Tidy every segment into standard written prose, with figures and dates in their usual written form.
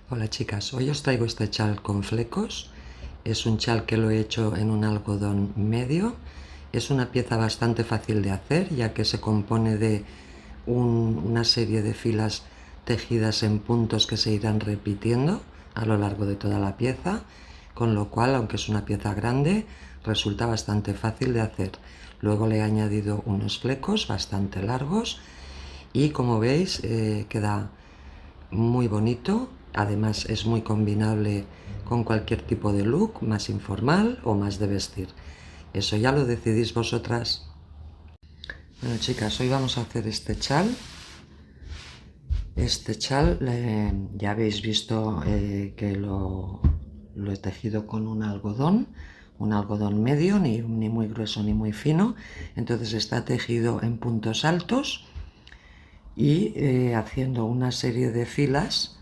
Hola chicas, hoy os traigo este chal con flecos. Es un chal que lo he hecho en un algodón medio. Es una pieza bastante fácil de hacer, ya que se compone de una serie de filas tejidas en puntos que se irán repitiendo a lo largo de toda la pieza, con lo cual, aunque es una pieza grande, resulta bastante fácil de hacer. Luego le he añadido unos flecos bastante largos y, como veis, queda muy bonito. Además es muy combinable con cualquier tipo de look, más informal o más de vestir. Eso ya lo decidís vosotras. Bueno chicas, hoy vamos a hacer este chal. Ya habéis visto que lo he tejido con un algodón medio, ni muy grueso ni muy fino. Entonces está tejido en puntos altos y haciendo una serie de filas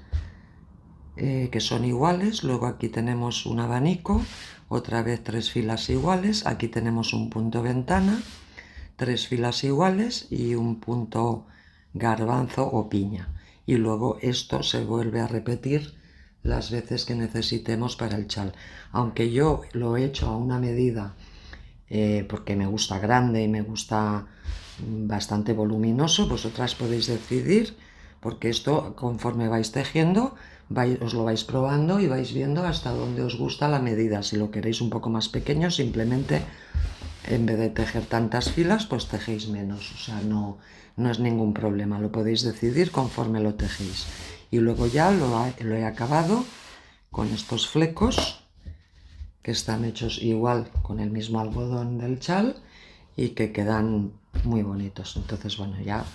que son iguales. Luego aquí tenemos un abanico, otra vez 3 filas iguales, aquí tenemos un punto ventana, 3 filas iguales y un punto garbanzo o piña, y luego esto se vuelve a repetir las veces que necesitemos para el chal. Aunque yo lo he hecho a una medida porque me gusta grande y me gusta bastante voluminoso, vosotras podéis decidir, porque esto, conforme vais tejiendo, os lo vais probando y vais viendo hasta dónde os gusta la medida. Si lo queréis un poco más pequeño, simplemente en vez de tejer tantas filas, pues tejéis menos. O sea, no es ningún problema, lo podéis decidir conforme lo tejéis. Y luego ya lo he acabado con estos flecos, que están hechos igual con el mismo algodón del chal y que quedan muy bonitos. Entonces, bueno, ya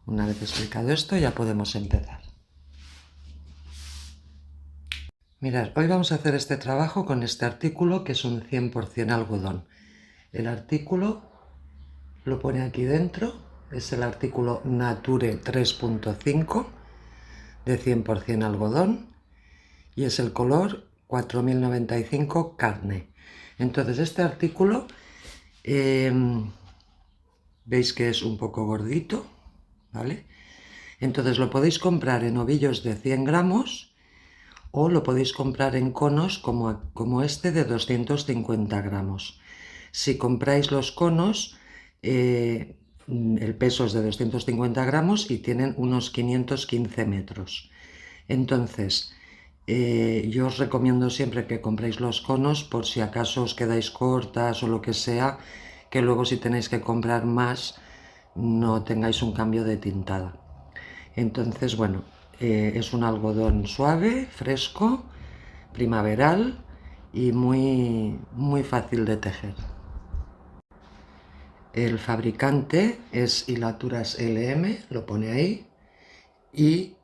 una vez explicado esto, ya podemos empezar. Mirad, hoy vamos a hacer este trabajo con este artículo, que es un 100% algodón. El artículo lo pone aquí dentro, es el artículo Nature 3.5 de 100% algodón y es el color 4095 carne. Entonces este artículo veis que es un poco gordito, ¿vale? Entonces lo podéis comprar en ovillos de 100 gramos o lo podéis comprar en conos como este de 250 gramos. Si compráis los conos, el peso es de 250 gramos y tienen unos 515 metros. Entonces, yo os recomiendo siempre que compréis los conos, por si acaso os quedáis cortas o lo que sea, que luego si tenéis que comprar más no tengáis un cambio de tintada. Entonces, bueno, es un algodón suave, fresco, primaveral y muy fácil de tejer. El fabricante es Hilaturas LM, lo pone ahí, y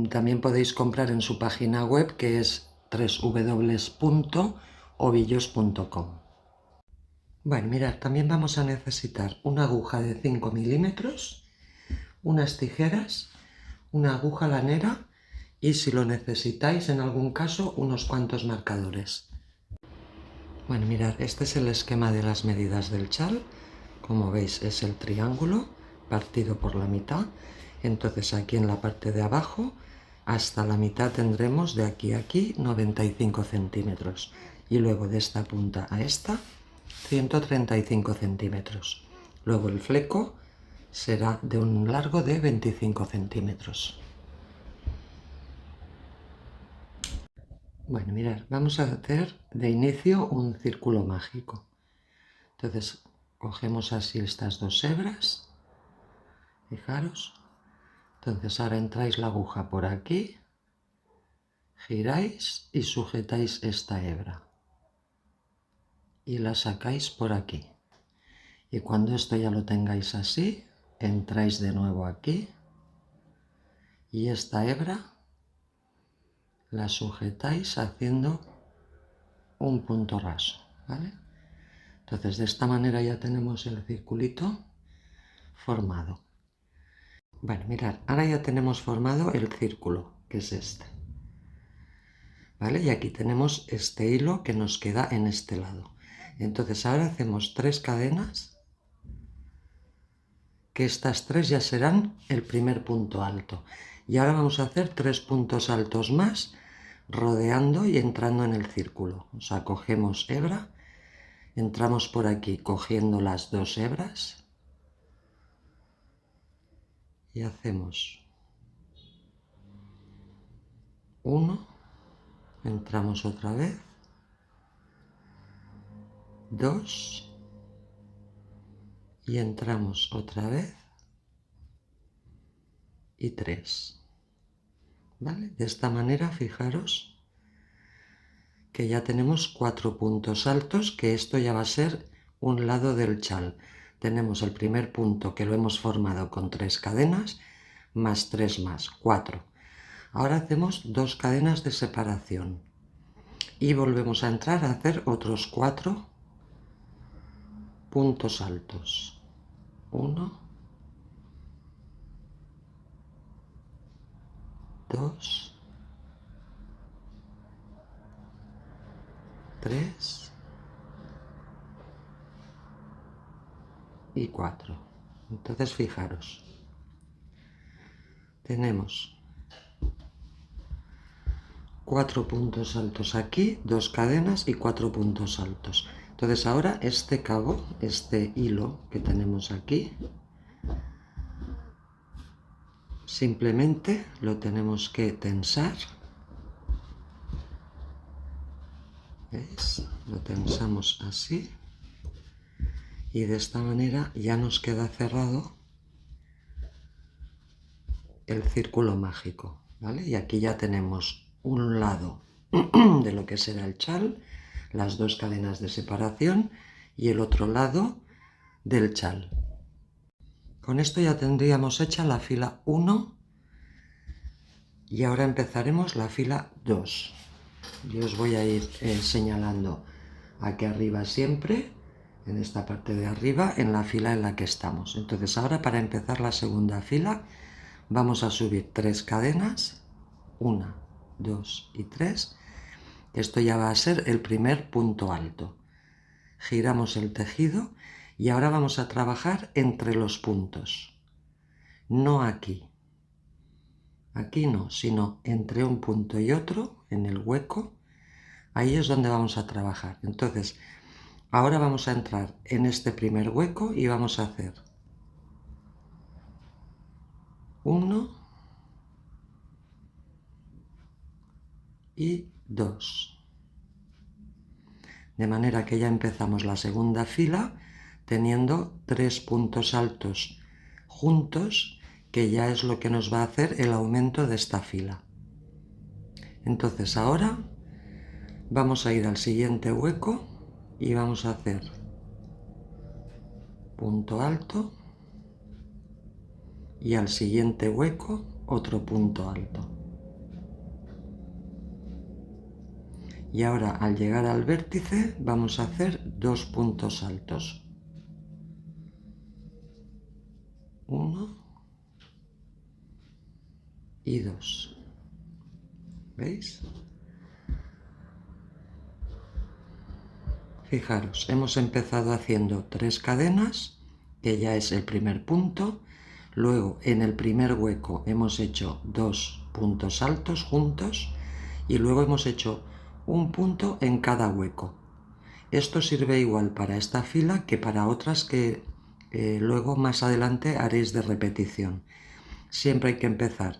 también podéis comprar en su página web, que es www.ovillos.com. Bueno, mirad, también vamos a necesitar una aguja de 5 milímetros, unas tijeras, una aguja lanera y, si lo necesitáis en algún caso, unos cuantos marcadores. Bueno, mirad, este es el esquema de las medidas del chal. Como veis, es el triángulo partido por la mitad. Entonces aquí en la parte de abajo hasta la mitad tendremos, de aquí a aquí, 95 centímetros, y luego de esta punta a esta 135 centímetros. Luego el fleco será de un largo de 25 centímetros. Bueno, mirad, vamos a hacer de inicio un círculo mágico. Entonces cogemos así estas dos hebras, fijaros. Entonces ahora entráis la aguja por aquí, giráis y sujetáis esta hebra y la sacáis por aquí. Y cuando esto ya lo tengáis así, entráis de nuevo aquí y esta hebra la sujetáis haciendo un punto raso, ¿vale? Entonces de esta manera ya tenemos el circulito formado. Bueno, mirad, ahora ya tenemos formado el círculo, que es este, ¿vale? Y aquí tenemos este hilo que nos queda en este lado. Entonces ahora hacemos 3 cadenas, que estas 3 ya serán el primer punto alto. Y ahora vamos a hacer 3 puntos altos más, rodeando y entrando en el círculo. O sea, cogemos hebra, entramos por aquí cogiendo las 2 hebras y hacemos 1, entramos otra vez, 2 y entramos otra vez y 3. ¿Vale? De esta manera, fijaros que ya tenemos 4 puntos altos, que esto ya va a ser un lado del chal. Tenemos el primer punto que lo hemos formado con 3 cadenas, más 3 más, 4. Ahora hacemos 2 cadenas de separación y volvemos a entrar a hacer otros 4 puntos altos. 1, 2, 3 y 4. Entonces fijaros, tenemos 4 puntos altos aquí, 2 cadenas y 4 puntos altos. Entonces ahora este cabo, este hilo que tenemos aquí, simplemente lo tenemos que tensar. ¿Veis? Lo tensamos así y de esta manera ya nos queda cerrado el círculo mágico, ¿vale? Y aquí ya tenemos un lado de lo que será el chal, las 2 cadenas de separación y el otro lado del chal. Con esto ya tendríamos hecha la fila 1 y ahora empezaremos la fila 2. Yo os voy a ir señalando aquí arriba siempre, en esta parte de arriba, en la fila en la que estamos. Entonces ahora para empezar la segunda fila vamos a subir 3 cadenas, 1, 2 y 3. Esto ya va a ser el primer punto alto. Giramos el tejido y ahora vamos a trabajar entre los puntos. No aquí. Aquí no, sino entre un punto y otro, en el hueco. Ahí es donde vamos a trabajar. Entonces, ahora vamos a entrar en este primer hueco y vamos a hacer 1 y 2. De manera que ya empezamos la segunda fila teniendo 3 puntos altos juntos, que ya es lo que nos va a hacer el aumento de esta fila. Entonces ahora vamos a ir al siguiente hueco y vamos a hacer punto alto y al siguiente hueco otro punto alto. Y ahora al llegar al vértice vamos a hacer 2 puntos altos. 1 y 2. ¿Veis? Fijaros, hemos empezado haciendo 3 cadenas, que ya es el primer punto. Luego en el primer hueco hemos hecho 2 puntos altos juntos y luego hemos hecho un punto en cada hueco. Esto sirve igual para esta fila que para otras que luego más adelante haréis de repetición. Siempre hay que empezar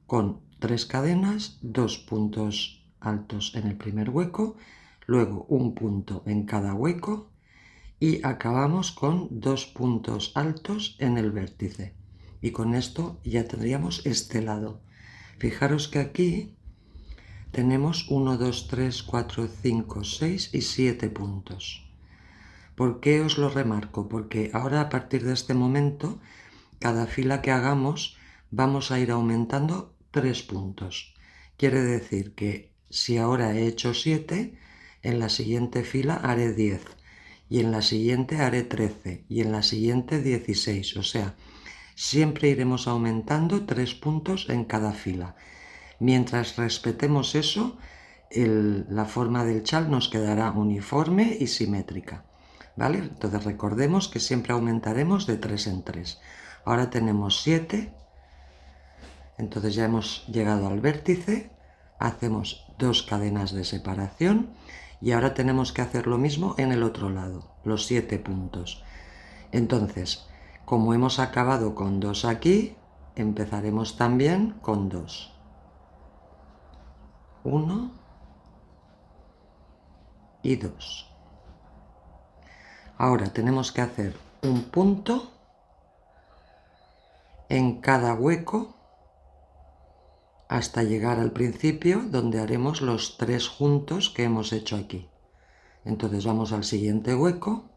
con 3 cadenas, 2 puntos altos en el primer hueco, luego un punto en cada hueco y acabamos con 2 puntos altos en el vértice. Y con esto ya tendríamos este lado. Fijaros que aquí tenemos 1, 2, 3, 4, 5, 6 y 7 puntos. ¿Por qué os lo remarco? Porque ahora a partir de este momento, cada fila que hagamos vamos a ir aumentando 3 puntos. Quiere decir que si ahora he hecho 7, en la siguiente fila haré 10 y en la siguiente haré 13 y en la siguiente 16. O sea, siempre iremos aumentando 3 puntos en cada fila. Mientras respetemos eso, la forma del chal nos quedará uniforme y simétrica, ¿vale? Entonces recordemos que siempre aumentaremos de 3 en 3. Ahora tenemos 7, Entonces ya hemos llegado al vértice, hacemos 2 cadenas de separación y ahora tenemos que hacer lo mismo en el otro lado, los 7 puntos. Entonces, como hemos acabado con 2 aquí, empezaremos también con 2. 1 y 2. Ahora tenemos que hacer un punto en cada hueco hasta llegar al principio, donde haremos los 3 juntos que hemos hecho aquí. Entonces vamos al siguiente hueco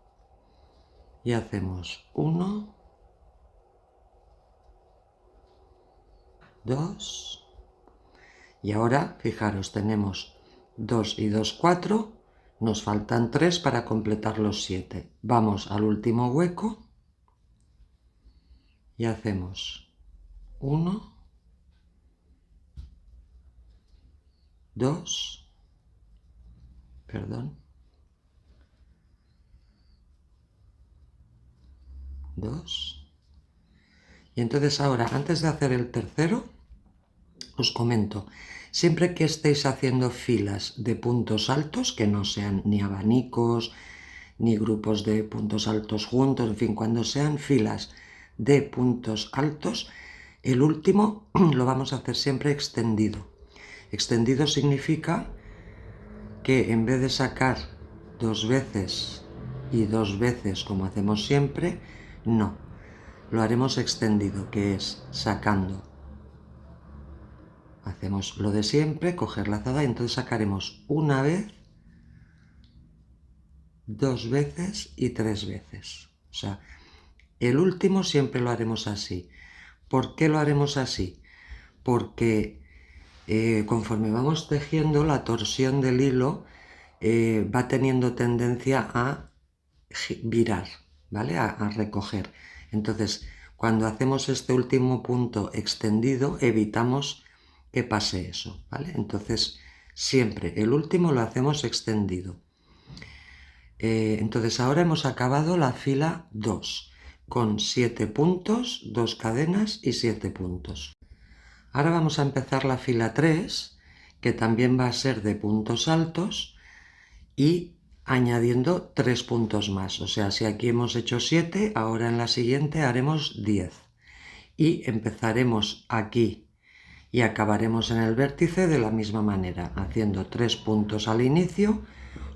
y hacemos 1, 2, y ahora fijaros, tenemos 2 y 2, 4, nos faltan 3 para completar los 7. Vamos al último hueco y hacemos 1, 2, perdón, 2, y entonces ahora, antes de hacer el tercero, os comento, siempre que estéis haciendo filas de puntos altos, que no sean ni abanicos, ni grupos de puntos altos juntos, en fin, cuando sean filas de puntos altos, el último lo vamos a hacer siempre extendido. Extendido significa que en vez de sacar 2 veces y 2 veces como hacemos siempre, no, lo haremos extendido, que es sacando. Hacemos lo de siempre, coger la azada y entonces sacaremos una vez, 2 veces y 3 veces. O sea, el último siempre lo haremos así. ¿Por qué lo haremos así? Porque conforme vamos tejiendo, la torsión del hilo va teniendo tendencia a virar, ¿vale? A recoger. Entonces, cuando hacemos este último punto extendido, evitamos que pase eso, ¿vale? Entonces, siempre el último lo hacemos extendido. Entonces, ahora hemos acabado la fila 2, con 7 puntos, 2 cadenas y 7 puntos. Ahora vamos a empezar la fila 3, que también va a ser de puntos altos y añadiendo 3 puntos más. O sea, si aquí hemos hecho 7, ahora en la siguiente haremos 10. Y empezaremos aquí y acabaremos en el vértice de la misma manera, haciendo 3 puntos al inicio,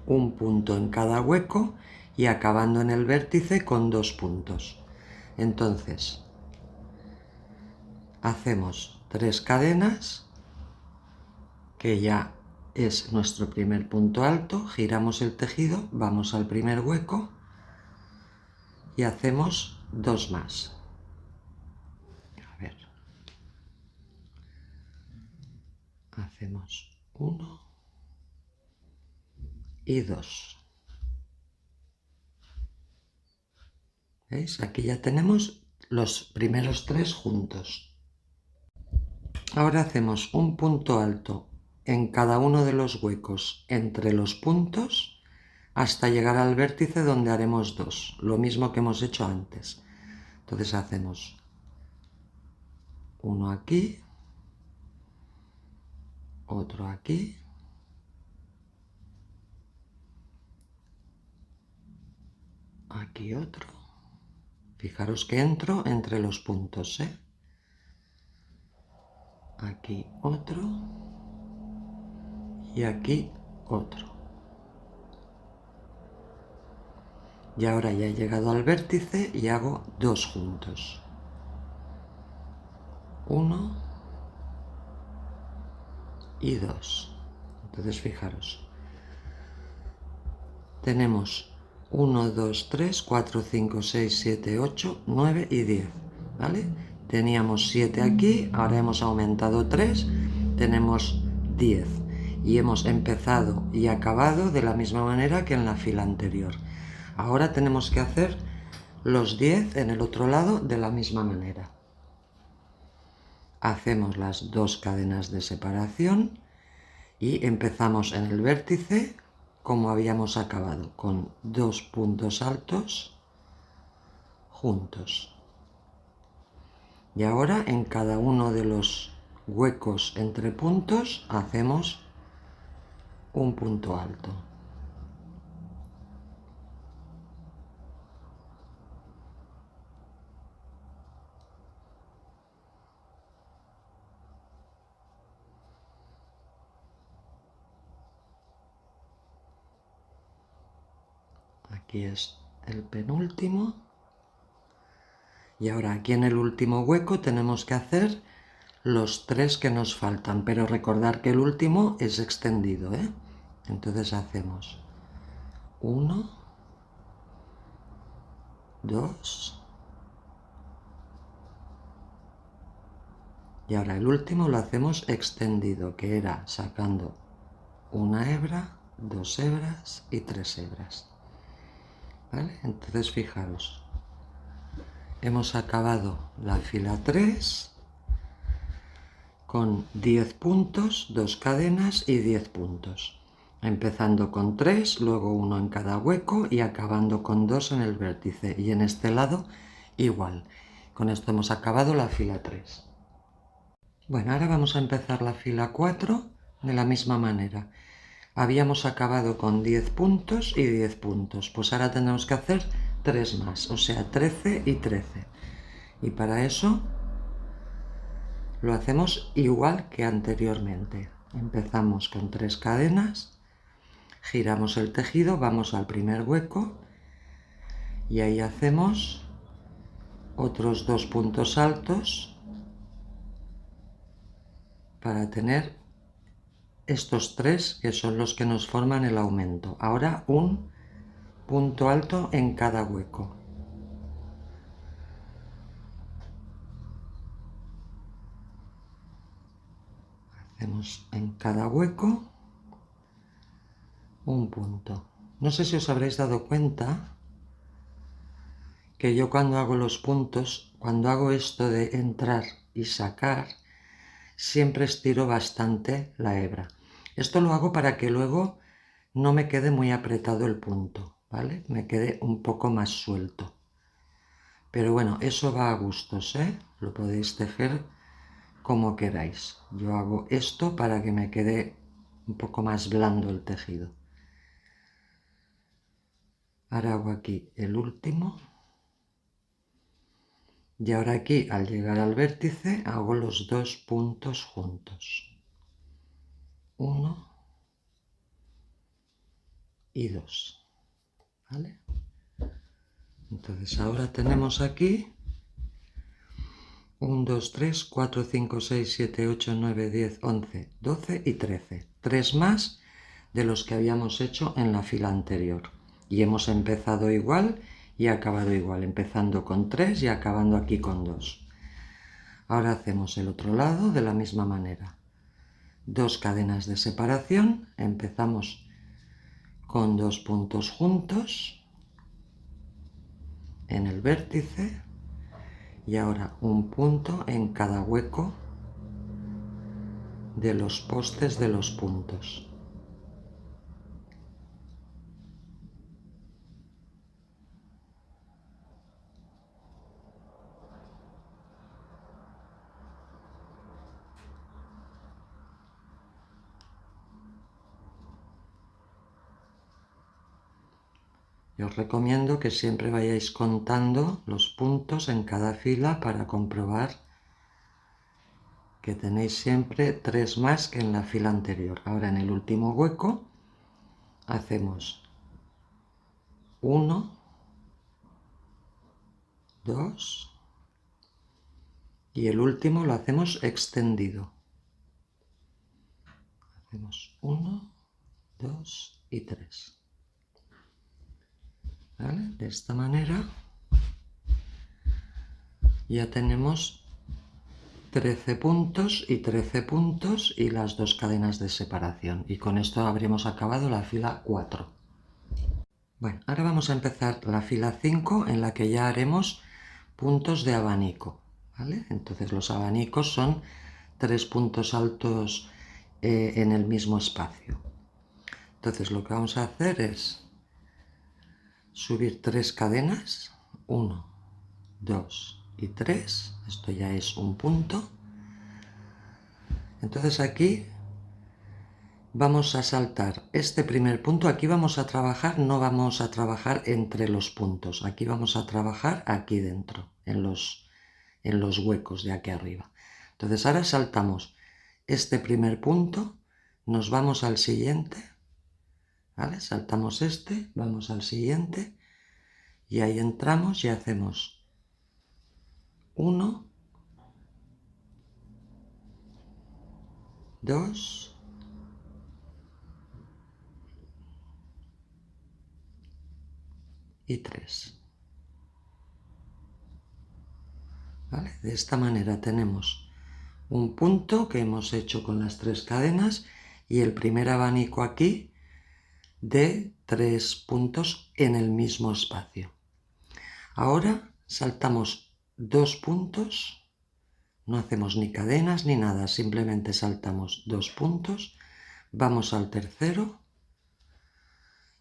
un punto en cada hueco y acabando en el vértice con 2 puntos. Entonces, hacemos 3 cadenas, que ya es nuestro primer punto alto, giramos el tejido, vamos al primer hueco y hacemos 2 más. A ver. Hacemos 1 y 2. ¿Veis? Aquí ya tenemos los primeros 3 juntos. Ahora hacemos un punto alto en cada uno de los huecos entre los puntos hasta llegar al vértice, donde haremos 2, lo mismo que hemos hecho antes. Entonces hacemos uno aquí, otro aquí, aquí otro. Fijaros que entro entre los puntos, ¿eh? Aquí otro y aquí otro. Y ahora ya he llegado al vértice y hago 2 juntos. 1 y 2. Entonces fijaros, tenemos 1, 2, 3, 4, 5, 6, 7, 8, 9 y 10, ¿vale? Teníamos 7 aquí, ahora hemos aumentado 3, tenemos 10 y hemos empezado y acabado de la misma manera que en la fila anterior. Ahora tenemos que hacer los 10 en el otro lado de la misma manera. Hacemos las 2 cadenas de separación y empezamos en el vértice como habíamos acabado, con 2 puntos altos juntos. Y ahora en cada uno de los huecos entre puntos, hacemos un punto alto. Aquí es el penúltimo. Y ahora aquí en el último hueco tenemos que hacer los 3 que nos faltan, pero recordar que el último es extendido, ¿eh? Entonces hacemos 1, 2, y ahora el último lo hacemos extendido, que era sacando una hebra, 2 hebras y 3 hebras. ¿Vale? Entonces fijaros, hemos acabado la fila 3 con 10 puntos, 2 cadenas y 10 puntos. Empezando con 3, luego 1 en cada hueco y acabando con 2 en el vértice. Y en este lado igual. Con esto hemos acabado la fila 3. Bueno, ahora vamos a empezar la fila 4 de la misma manera. Habíamos acabado con 10 puntos y 10 puntos. Pues ahora tenemos que hacer 3 más, o sea, 13 y 13. Y para eso lo hacemos igual que anteriormente. Empezamos con 3 cadenas, giramos el tejido, vamos al primer hueco y ahí hacemos otros 2 puntos altos para tener estos 3 que son los que nos forman el aumento. Ahora un punto alto en cada hueco. Hacemos en cada hueco un punto. No sé si os habréis dado cuenta que yo cuando hago los puntos, cuando hago esto de entrar y sacar, siempre estiro bastante la hebra. Esto lo hago para que luego no me quede muy apretado el punto, ¿vale? Me quede un poco más suelto. Pero bueno, eso va a gustos, ¿eh? Lo podéis tejer como queráis. Yo hago esto para que me quede un poco más blando el tejido. Ahora hago aquí el último. Y ahora aquí, al llegar al vértice, hago los 2 puntos juntos. 1 y 2. ¿Vale? Entonces ahora tenemos aquí 1, 2, 3, 4, 5, 6, 7, 8, 9, 10, 11, 12 y 13. 3 más de los que habíamos hecho en la fila anterior. Y hemos empezado igual y acabado igual, empezando con 3 y acabando aquí con 2. Ahora hacemos el otro lado de la misma manera. 2 cadenas de separación, empezamos con 2 puntos juntos en el vértice y ahora un punto en cada hueco de los postes de los puntos. Yo os recomiendo que siempre vayáis contando los puntos en cada fila para comprobar que tenéis siempre 3 más que en la fila anterior. Ahora en el último hueco hacemos 1, 2 y el último lo hacemos extendido. Hacemos 1, 2 y 3. ¿Vale? De esta manera ya tenemos 13 puntos y 13 puntos y las 2 cadenas de separación. Y con esto habremos acabado la fila 4. Bueno, ahora vamos a empezar la fila 5 en la que ya haremos puntos de abanico. ¿Vale? Entonces los abanicos son 3 puntos altos en el mismo espacio. Entonces lo que vamos a hacer es subir 3 cadenas, 1, 2 y 3, esto ya es un punto, Entonces aquí vamos a saltar este primer punto. Aquí vamos a trabajar, no vamos a trabajar entre los puntos. Aquí vamos a trabajar aquí dentro, en los huecos de aquí arriba. Entonces ahora saltamos este primer punto, nos vamos al siguiente, ¿vale? Saltamos este, vamos al siguiente y ahí entramos y hacemos 1, 2, y 3. ¿Vale? De esta manera tenemos un punto que hemos hecho con las 3 cadenas y el primer abanico aquí de 3 puntos en el mismo espacio. Ahora saltamos 2 puntos, no hacemos ni cadenas ni nada, simplemente saltamos 2 puntos, vamos al tercero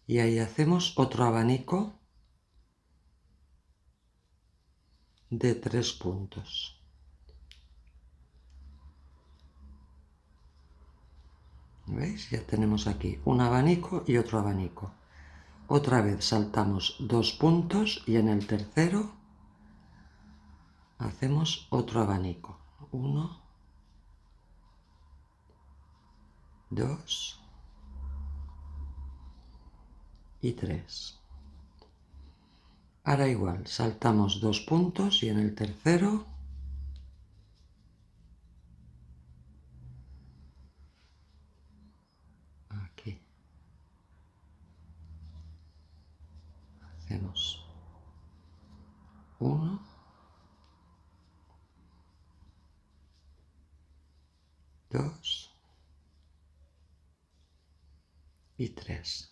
y ahí hacemos otro abanico de 3 puntos. ¿Veis? Ya tenemos aquí un abanico y otro abanico. Otra vez saltamos 2 puntos y en el tercero hacemos otro abanico. 1, 2 y 3. Ahora igual, saltamos 2 puntos y en el tercero aquí hacemos 1, 2 y 3.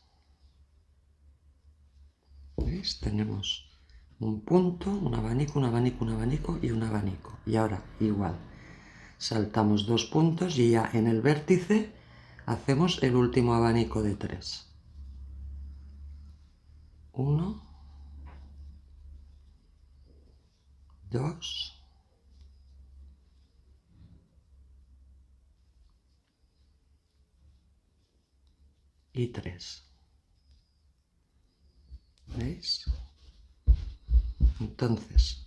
¿Veis? Tenemos un punto, un abanico, un abanico, un abanico y un abanico. Y ahora igual, saltamos 2 puntos y ya en el vértice hacemos el último abanico de 3. 1, 2 y 3. ¿Veis? Entonces,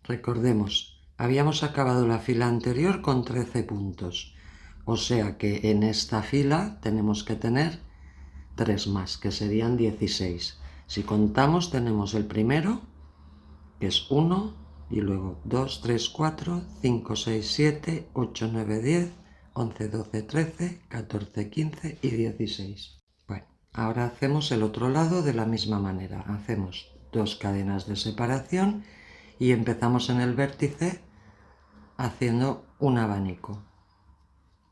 recordemos, habíamos acabado la fila anterior con 13 puntos, o sea que en esta fila tenemos que tener 3 más, que serían 16. Si contamos, tenemos el primero, que es 1, y luego 2, 3, 4, 5, 6, 7, 8, 9, 10, 11, 12, 13, 14, 15 y 16. Bueno, ahora hacemos el otro lado de la misma manera. Hacemos 2 cadenas de separación y empezamos en el vértice haciendo un abanico.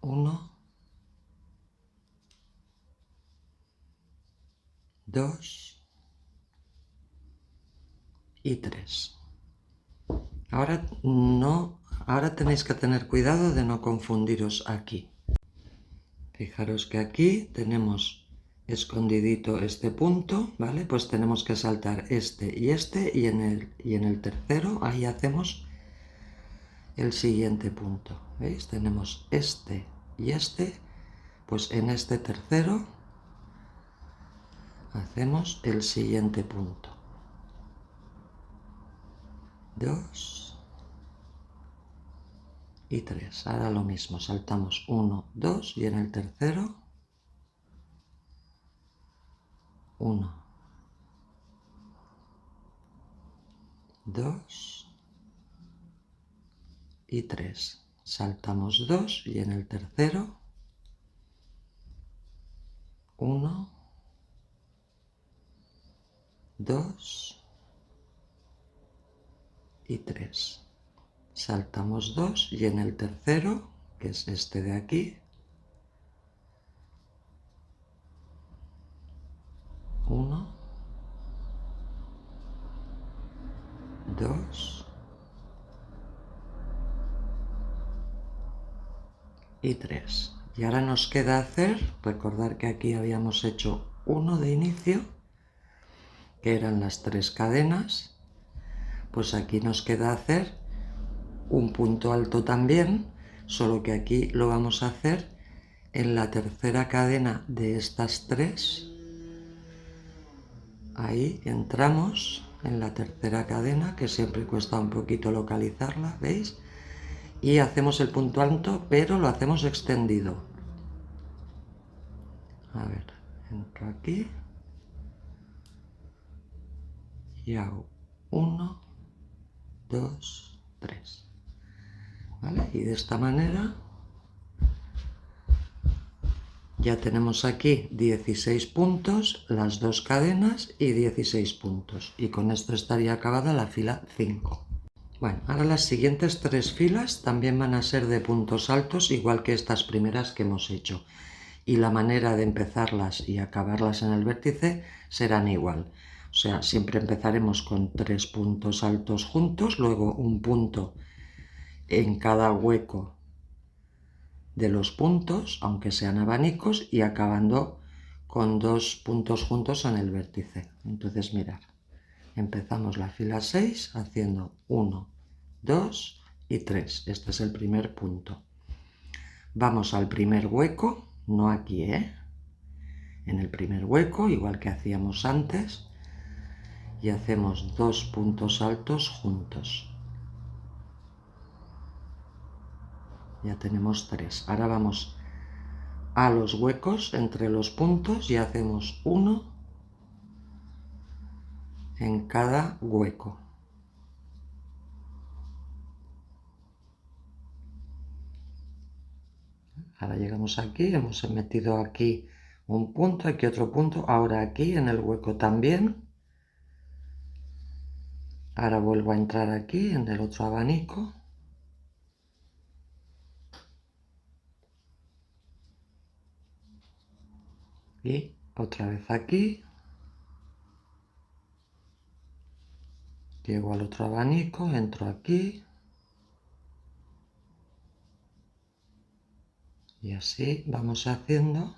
1, 2 y 3. Ahora tenéis que tener cuidado de no confundiros aquí. Fijaros que aquí tenemos escondidito este punto, ¿vale? Pues tenemos que saltar este y en el tercero ahí hacemos el siguiente punto. ¿Veis? Tenemos este y este, pues en este tercero hacemos el siguiente punto. 2 y 3. Ahora lo mismo, saltamos 1, 2 y en el tercero 1, 2 y 3. Saltamos 2 y en el tercero 1, 2 y 3. Saltamos 2 y en el tercero, que es este de aquí, 1, 2 y 3. Y ahora nos queda hacer, recordar que aquí habíamos hecho 1 de inicio, que eran las 3 cadenas, pues aquí nos queda hacer un punto alto también, solo que aquí lo vamos a hacer en la tercera cadena de estas 3. Ahí entramos en la tercera cadena, que siempre cuesta un poquito localizarla, ¿veis? Y hacemos el punto alto, pero lo hacemos extendido. A ver, entro aquí y hago 1, 2, 3. ¿Vale? Y de esta manera ya tenemos aquí 16 puntos, las 2 cadenas y 16 puntos. Y con esto estaría acabada la fila 5. Bueno, ahora las siguientes 3 filas también van a ser de puntos altos, igual que estas primeras que hemos hecho. Y la manera de empezarlas y acabarlas en el vértice serán igual. O sea, siempre empezaremos con 3 puntos altos juntos, luego un punto en cada hueco de los puntos, aunque sean abanicos, y acabando con 2 puntos juntos en el vértice. Entonces, mirad, empezamos la fila 6 haciendo 1, 2 y 3. Este es el primer punto. Vamos al primer hueco, no aquí, en el primer hueco, igual que hacíamos antes, y hacemos 2 puntos altos juntos. Ya tenemos 3. Ahora vamos a los huecos entre los puntos y hacemos 1 en cada hueco. Ahora llegamos aquí, hemos metido aquí un punto, aquí otro punto, ahora aquí en el hueco también. Ahora vuelvo a entrar aquí en el otro abanico. Y otra vez aquí. Llego al otro abanico, entro aquí. Y así vamos haciendo.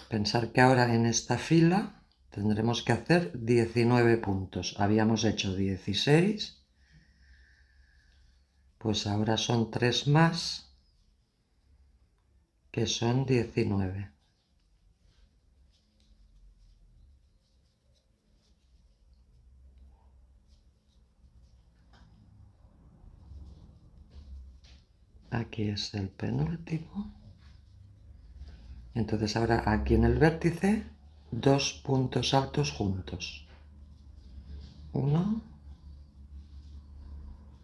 Pensar que ahora en esta fila tendremos que hacer 19 puntos. Habíamos hecho 16. Pues ahora son 3 más, que son 19. Aquí es el penúltimo. Entonces ahora aquí en el vértice, 2 puntos altos juntos. 1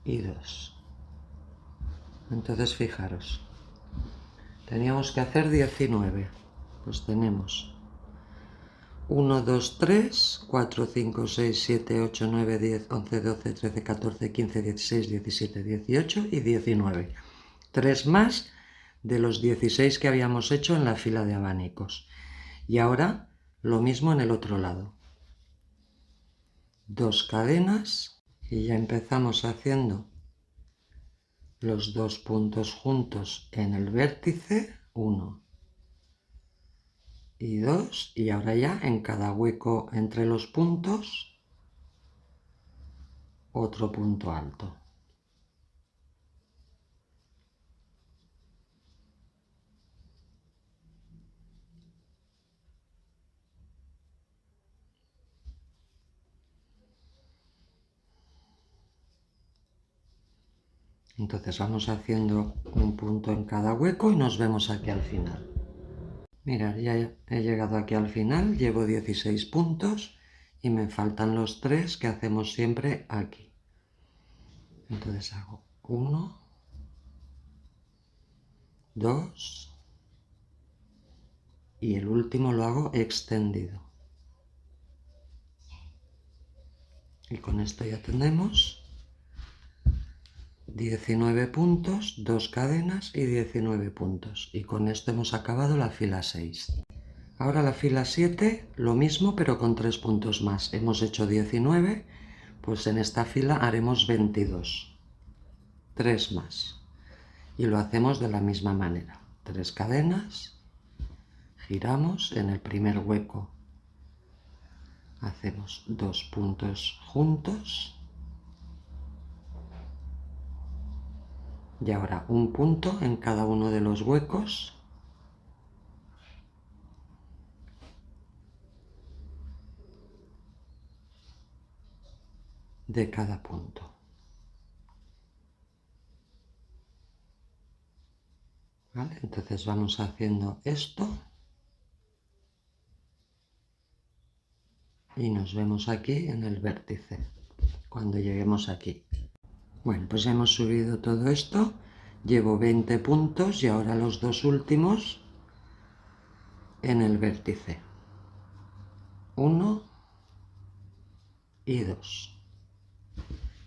y 2. Entonces fijaros, teníamos que hacer 19. Pues tenemos 1, 2, 3, 4, 5, 6, 7, 8, 9, 10, 11, 12, 13, 14, 15, 16, 17, 18 y 19. 3 más de los 16 que habíamos hecho en la fila de abanicos. Y ahora lo mismo en el otro lado. 2 cadenas y ya empezamos haciendo los 2 puntos juntos en el vértice, 1 y 2, y ahora ya en cada hueco entre los puntos otro punto alto. Entonces vamos haciendo un punto en cada hueco y nos vemos aquí al final. Mirad, ya he llegado aquí al final, llevo 16 puntos y me faltan los 3 que hacemos siempre aquí. Entonces hago 1, 2 y el último lo hago extendido. Y con esto ya tenemos 19 puntos, 2 cadenas y 19 puntos. Y con esto hemos acabado la fila 6. Ahora la fila 7, lo mismo pero con 3 puntos más. Hemos hecho 19, pues en esta fila haremos 22. 3 más. Y lo hacemos de la misma manera. 3 cadenas, giramos en el primer hueco. Hacemos 2 puntos juntos. Y ahora un punto en cada uno de los huecos de cada punto. ¿Vale? Entonces vamos haciendo esto y nos vemos aquí en el vértice cuando lleguemos aquí. Bueno, pues hemos subido todo esto, llevo 20 puntos y ahora los dos últimos en el vértice, 1 y 2.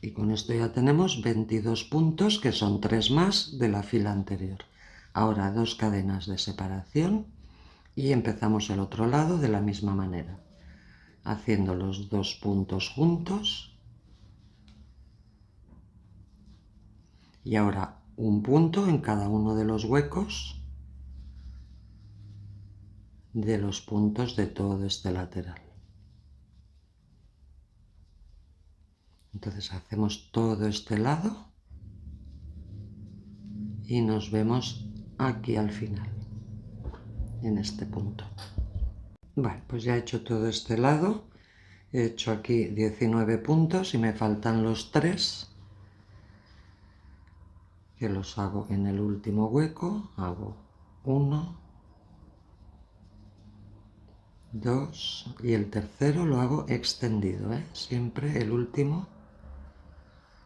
Y con esto ya tenemos 22 puntos, que son 3 más de la fila anterior. Ahora 2 cadenas de separación y empezamos el otro lado de la misma manera, haciendo los 2 puntos juntos. Y ahora un punto en cada uno de los huecos de los puntos de todo este lateral. Entonces hacemos todo este lado y nos vemos aquí al final, en este punto. Vale, pues ya he hecho todo este lado, he hecho aquí 19 puntos y me faltan los 3, que los hago en el último hueco. Hago 1, 2 y el tercero lo hago extendido, siempre el último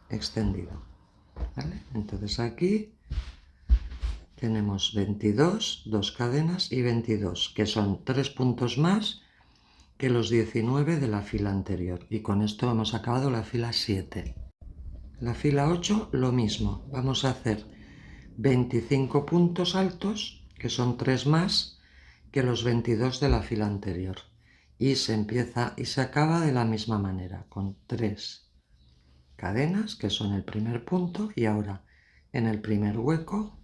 extendido. ¿Vale? Entonces aquí tenemos 22, 2 cadenas y 22, que son 3 puntos más que los 19 de la fila anterior. Y con esto hemos acabado la fila 7. La fila 8 lo mismo, vamos a hacer 25 puntos altos, que son 3 más que los 22 de la fila anterior. Y se empieza y se acaba de la misma manera, con 3 cadenas, que son el primer punto, y ahora en el primer hueco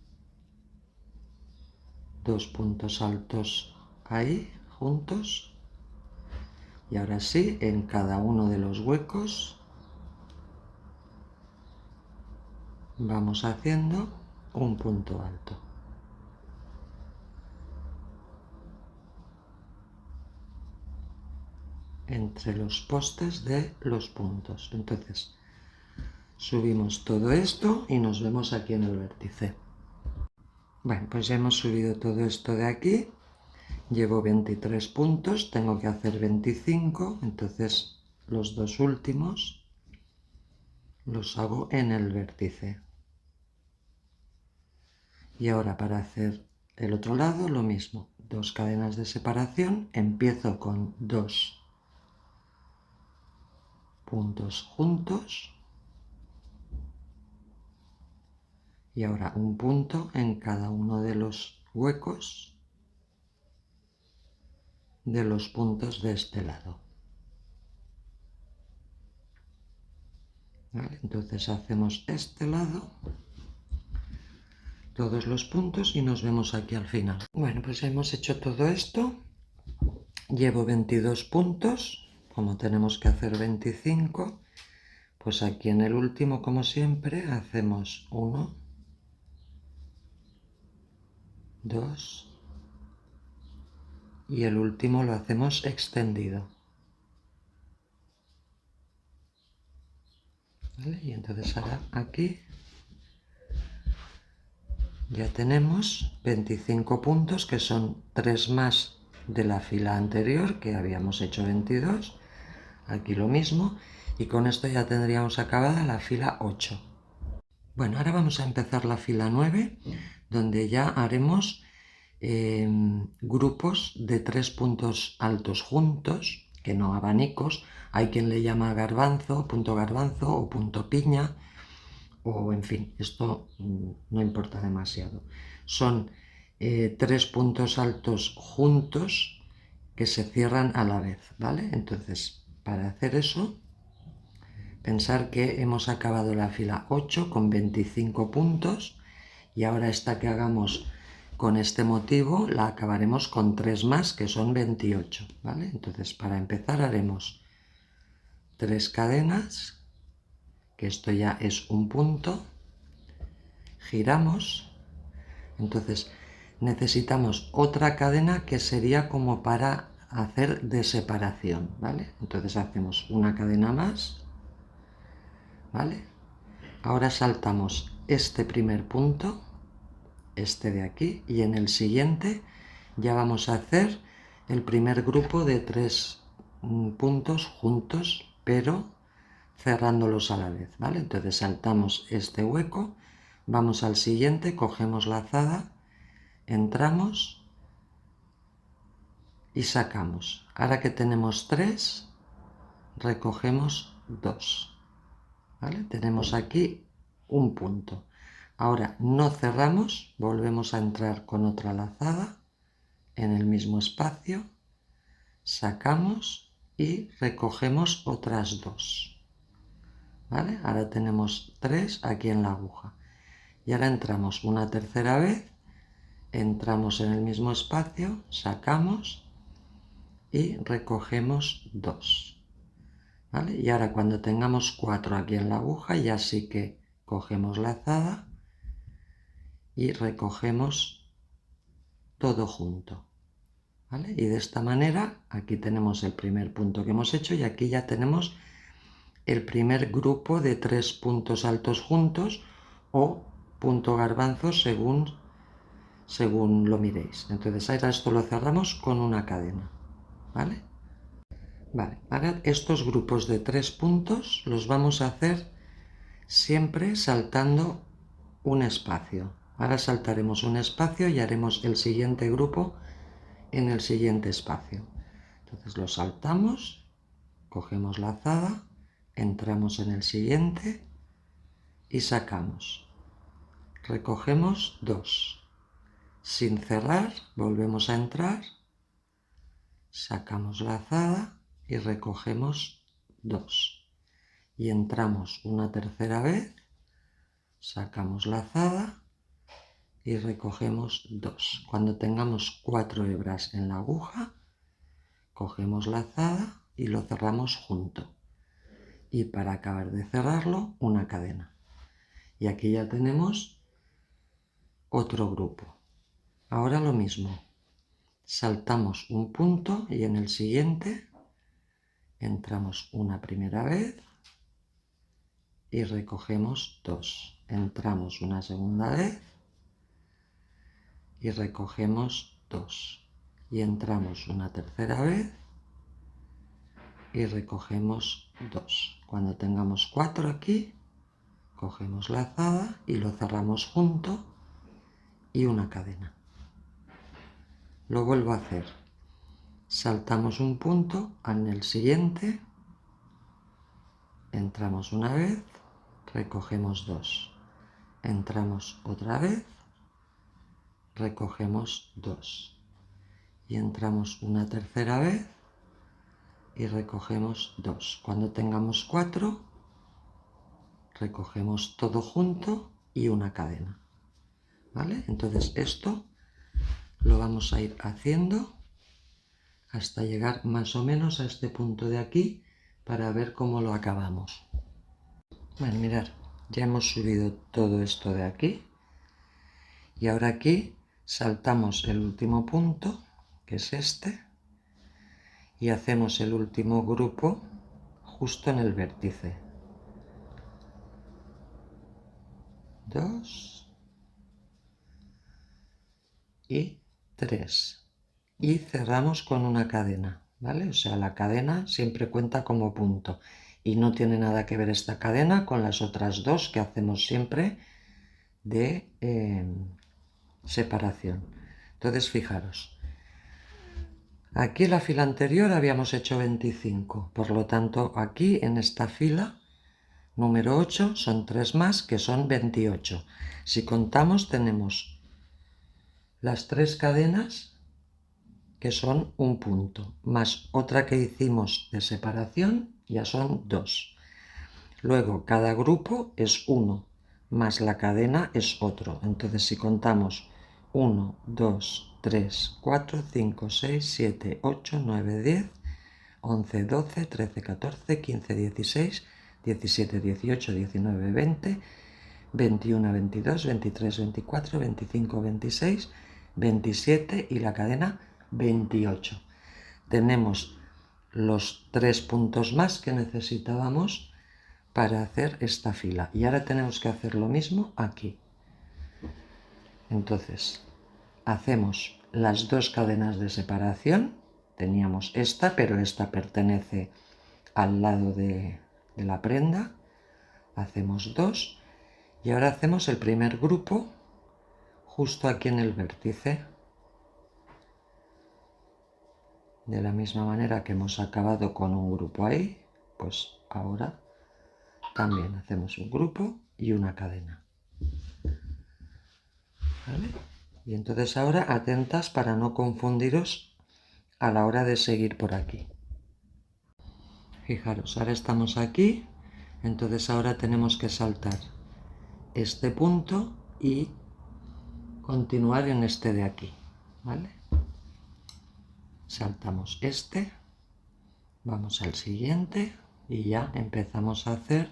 2 puntos altos ahí, juntos, y ahora sí, en cada uno de los huecos vamos haciendo un punto alto. Entre los postes de los puntos. Entonces, subimos todo esto y nos vemos aquí en el vértice. Bueno, pues ya hemos subido todo esto de aquí. Llevo 23 puntos, tengo que hacer 25, entonces los dos últimos los hago en el vértice. Y ahora para hacer el otro lado lo mismo, 2 cadenas de separación, empiezo con 2 puntos juntos y ahora un punto en cada uno de los huecos de los puntos de este lado. ¿Vale? Entonces hacemos este lado, todos los puntos y nos vemos aquí al final. Bueno, pues hemos hecho todo esto, llevo 22 puntos, como tenemos que hacer 25, pues aquí en el último, como siempre, hacemos 1, 2 y el último lo hacemos extendido. ¿Vale? Y entonces ahora aquí ya tenemos 25 puntos, que son 3 más de la fila anterior, que habíamos hecho 22. Aquí lo mismo. Y con esto ya tendríamos acabada la fila 8. Bueno, ahora vamos a empezar la fila 9, donde ya haremos grupos de 3 puntos altos juntos, que no abanicos. Hay quien le llama garbanzo o punto piña, o en fin, esto no importa demasiado. Son 3 puntos altos juntos que se cierran a la vez, ¿vale? Entonces, para hacer eso, pensar que hemos acabado la fila 8 con 25 puntos y ahora esta que hagamos con este motivo la acabaremos con 3 más, que son 28, ¿vale? Entonces, para empezar haremos 3 cadenas, que esto ya es un punto, giramos, entonces necesitamos otra cadena que sería como para hacer de separación, ¿vale? Entonces hacemos una cadena más, ¿vale? Ahora saltamos este primer punto, este de aquí, y en el siguiente ya vamos a hacer el primer grupo de 3 puntos juntos, pero cerrándolos a la vez, ¿vale? Entonces saltamos este hueco, vamos al siguiente, cogemos la lazada, entramos y sacamos. Ahora que tenemos 3, recogemos 2, ¿vale? Tenemos aquí un punto. Ahora no cerramos, volvemos a entrar con otra lazada en el mismo espacio, sacamos y recogemos otras 2, ¿vale? Ahora tenemos 3 aquí en la aguja. Y ahora entramos una tercera vez, entramos en el mismo espacio, sacamos y recogemos 2, ¿vale? Y ahora cuando tengamos 4 aquí en la aguja, ya sí que cogemos lazada y recogemos todo junto, ¿vale? Y de esta manera aquí tenemos el primer punto que hemos hecho y aquí ya tenemos el primer grupo de 3 puntos altos juntos o punto garbanzo según lo miréis. Entonces ahora esto lo cerramos con una cadena, ¿vale? Vale, ahora estos grupos de 3 puntos los vamos a hacer siempre saltando un espacio. Ahora saltaremos un espacio y haremos el siguiente grupo en el siguiente espacio. Entonces lo saltamos, cogemos lazada, entramos en el siguiente y sacamos. Recogemos 2. Sin cerrar, volvemos a entrar, sacamos lazada y recogemos 2. Y entramos una tercera vez, sacamos lazada y recogemos 2. Cuando tengamos 4 hebras en la aguja, cogemos lazada y lo cerramos junto. Y para acabar de cerrarlo, una cadena. Y aquí ya tenemos otro grupo. Ahora lo mismo. Saltamos un punto y en el siguiente entramos una primera vez y recogemos 2. Entramos una segunda vez y recogemos 2. Y entramos una tercera vez y recogemos 2. Cuando tengamos 4 aquí, cogemos lazada y lo cerramos junto y una cadena. Lo vuelvo a hacer. Saltamos un punto, en el siguiente entramos una vez, recogemos 2. Entramos otra vez, recogemos 2. Y entramos una tercera vez y recogemos 2. Cuando tengamos 4, recogemos todo junto y una cadena, ¿vale? Entonces esto lo vamos a ir haciendo hasta llegar más o menos a este punto de aquí para ver cómo lo acabamos. Bueno, mirad, ya hemos subido todo esto de aquí y ahora aquí saltamos el último punto, que es este, y hacemos el último grupo justo en el vértice. 2 y 3. Y cerramos con una cadena, ¿vale? O sea, la cadena siempre cuenta como punto y no tiene nada que ver esta cadena con las otras 2 que hacemos siempre de separación. Entonces, fijaros, aquí en la fila anterior habíamos hecho 25, por lo tanto aquí en esta fila número 8 son 3 más, que son 28. Si contamos tenemos las 3 cadenas que son un punto, más otra que hicimos de separación, ya son 2. Luego cada grupo es 1, más la cadena es otro. Entonces si contamos 1, 2, 3, 4, 5, 6, 7, 8, 9, 10, 11, 12, 13, 14, 15, 16, 17, 18, 19, 20, 21, 22, 23, 24, 25, 26, 27 y la cadena 28. Tenemos los 3 puntos más que necesitábamos para hacer esta fila. Y ahora tenemos que hacer lo mismo aquí. Entonces, hacemos las 2 cadenas de separación. Teníamos esta, pero esta pertenece al lado de la prenda. Hacemos 2 y ahora hacemos el primer grupo justo aquí en el vértice. De la misma manera que hemos acabado con un grupo ahí, pues ahora también hacemos un grupo y una cadena. ¿Vale? Y entonces ahora atentas para no confundiros a la hora de seguir por aquí. Fijaros, ahora estamos aquí, entonces ahora tenemos que saltar este punto y continuar en este de aquí, ¿vale? Saltamos este, vamos al siguiente y ya empezamos a hacer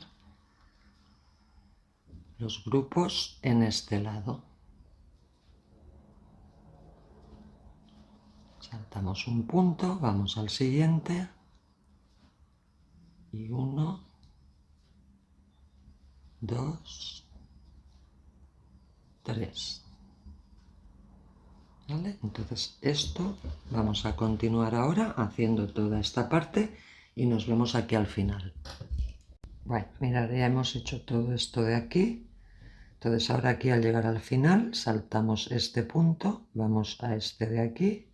los grupos en este lado. Saltamos un punto, vamos al siguiente y 1, 2, 3. ¿Vale? Entonces esto vamos a continuar ahora haciendo toda esta parte y nos vemos aquí al final. Bueno, mirad, ya hemos hecho todo esto de aquí. Entonces ahora aquí al llegar al final saltamos este punto, vamos a este de aquí,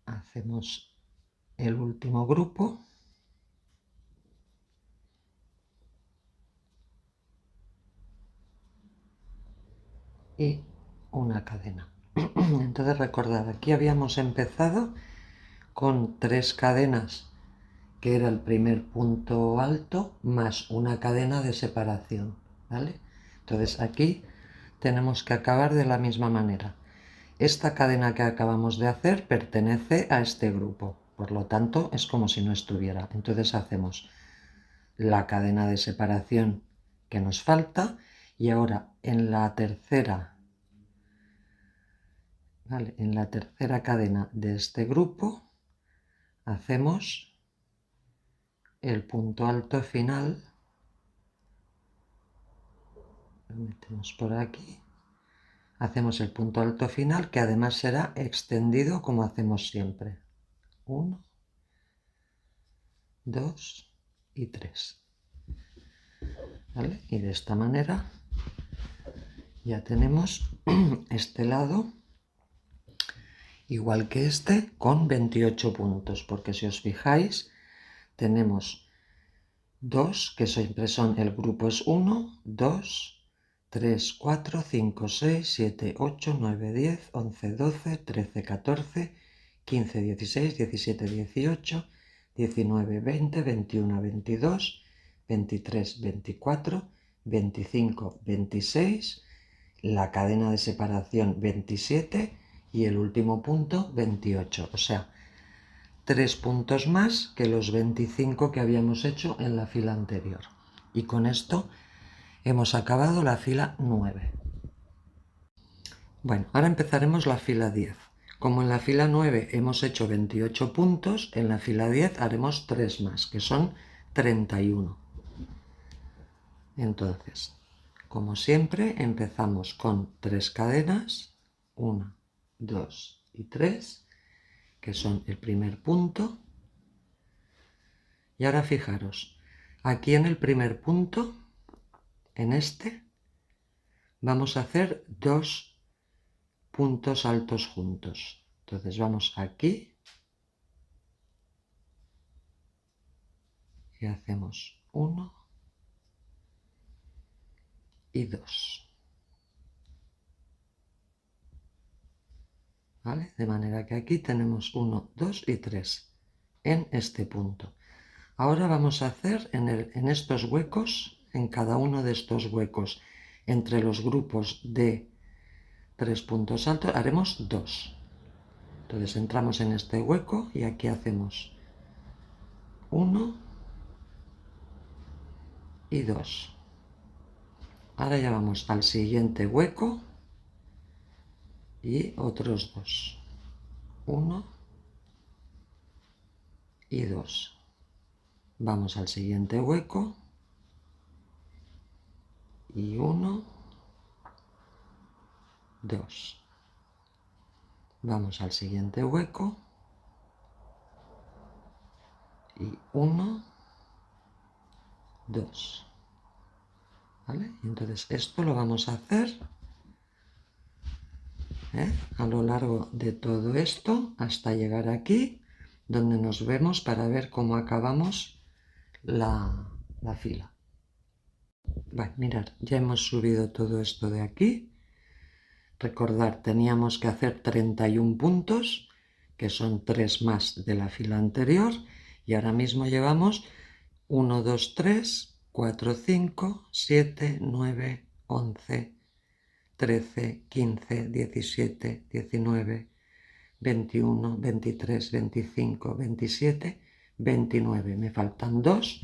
hacemos el último grupo y una cadena. Entonces recordad, aquí habíamos empezado con 3 cadenas, que era el primer punto alto, más una cadena de separación, ¿vale? Entonces aquí tenemos que acabar de la misma manera. Esta cadena que acabamos de hacer pertenece a este grupo, por lo tanto es como si no estuviera. Entonces hacemos la cadena de separación que nos falta y ahora en la tercera, ¿vale? En la tercera cadena de este grupo hacemos el punto alto final, lo metemos por aquí, hacemos el punto alto final que además será extendido como hacemos siempre. 1, 2 y 3. ¿Vale? Y de esta manera ya tenemos este lado igual que este con 28 puntos, porque si os fijáis tenemos 2 que siempre son, el grupo es 1, 2, 3, 4, 5, 6, 7, 8, 9, 10, 11, 12, 13, 14, 15, 16, 17, 18, 19, 20, 21, 22, 23, 24, 25, 26, la cadena de separación 27 y el último punto 28, o sea, 3 puntos más que los 25 que habíamos hecho en la fila anterior. Y con esto hemos acabado la fila 9. Bueno, ahora empezaremos la fila 10. Como en la fila 9 hemos hecho 28 puntos, en la fila 10 haremos 3 más, que son 31. Entonces, como siempre, empezamos con 3 cadenas, 1, 2 y 3, que son el primer punto. Y ahora fijaros, aquí en el primer punto, en este, vamos a hacer 2 puntos altos juntos. Entonces vamos aquí y hacemos 1 y 2. ¿Vale? De manera que aquí tenemos 1, 2 y 3 en este punto. Ahora vamos a hacer en estos huecos, en cada uno de estos huecos, entre los grupos de 3 puntos altos, haremos 2. Entonces entramos en este hueco y aquí hacemos 1 y 2. Ahora ya vamos al siguiente hueco y otros 2. 1 y 2. Vamos al siguiente hueco y 1, 2. Vamos al siguiente hueco y 1, 2. ¿Vale? Entonces esto lo vamos a hacer a lo largo de todo esto hasta llegar aquí, donde nos vemos para ver cómo acabamos la fila. Bueno, mirad, ya hemos subido todo esto de aquí. Recordar, teníamos que hacer 31 puntos, que son 3 más de la fila anterior, y ahora mismo llevamos 1, 2, 3, 4, 5, 7, 9, 11, 13, 15, 17, 19, 21, 23, 25, 27, 29. Me faltan 2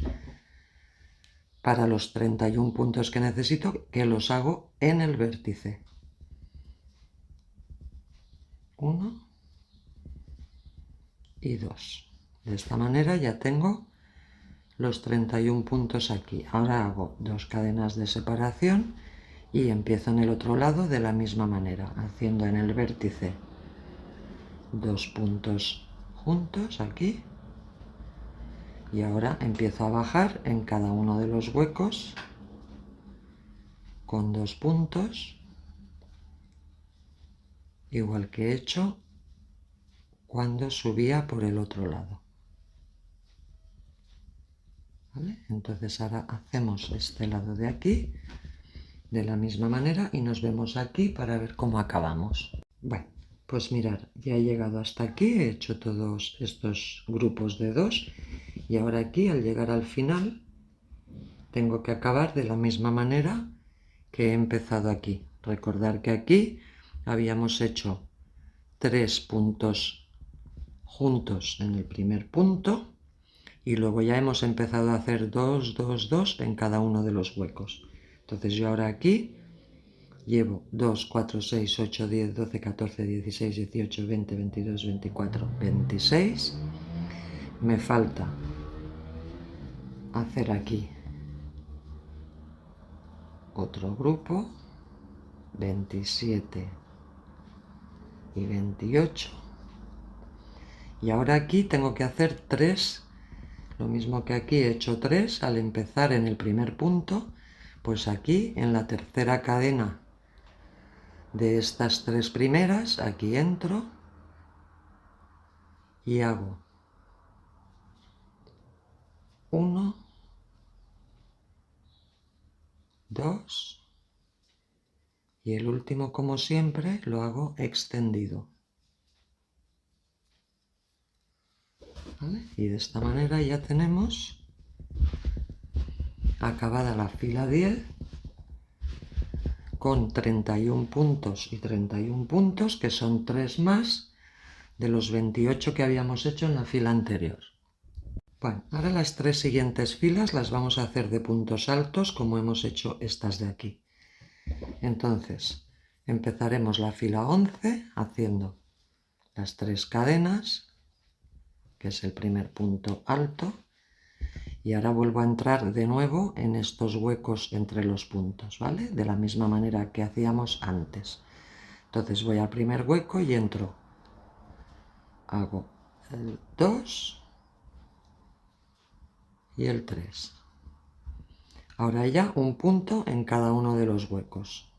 para los 31 puntos que necesito, que los hago en el vértice. 1 y 2. De esta manera ya tengo los 31 puntos aquí. Ahora hago 2 cadenas de separación y empiezo en el otro lado de la misma manera, haciendo en el vértice 2 puntos juntos aquí, y ahora empiezo a bajar en cada uno de los huecos con 2 puntos, igual que he hecho cuando subía por el otro lado. ¿Vale? Entonces ahora hacemos este lado de aquí de la misma manera y nos vemos aquí para ver cómo acabamos. Bueno, pues mirad, ya he llegado hasta aquí, he hecho todos estos grupos de 2 y ahora aquí, al llegar al final, tengo que acabar de la misma manera que he empezado aquí. Recordar que aquí habíamos hecho 3 puntos juntos en el primer punto y luego ya hemos empezado a hacer 2, 2, 2 en cada uno de los huecos. Entonces yo ahora aquí llevo 2, 4, 6, 8, 10, 12, 14, 16, 18, 20, 22, 24, 26. Me falta hacer aquí otro grupo, 27 y 28. Y ahora aquí tengo que hacer 3, lo mismo que aquí he hecho 3 al empezar en el primer punto, pues aquí en la tercera cadena de estas 3 primeras, aquí entro y hago 1, 2 y el último, como siempre, lo hago extendido. ¿Vale? Y de esta manera ya tenemos acabada la fila 10 con 31 puntos y 31 puntos, que son 3 más de los 28 que habíamos hecho en la fila anterior. Bueno, ahora las 3 siguientes filas las vamos a hacer de puntos altos como hemos hecho estas de aquí. Entonces, empezaremos la fila 11 haciendo las 3 cadenas, que es el primer punto alto, y ahora vuelvo a entrar de nuevo en estos huecos entre los puntos, ¿vale? De la misma manera que hacíamos antes. Entonces voy al primer hueco y entro. Hago el 2 y el 3. Ahora ya un punto en cada uno de los huecos.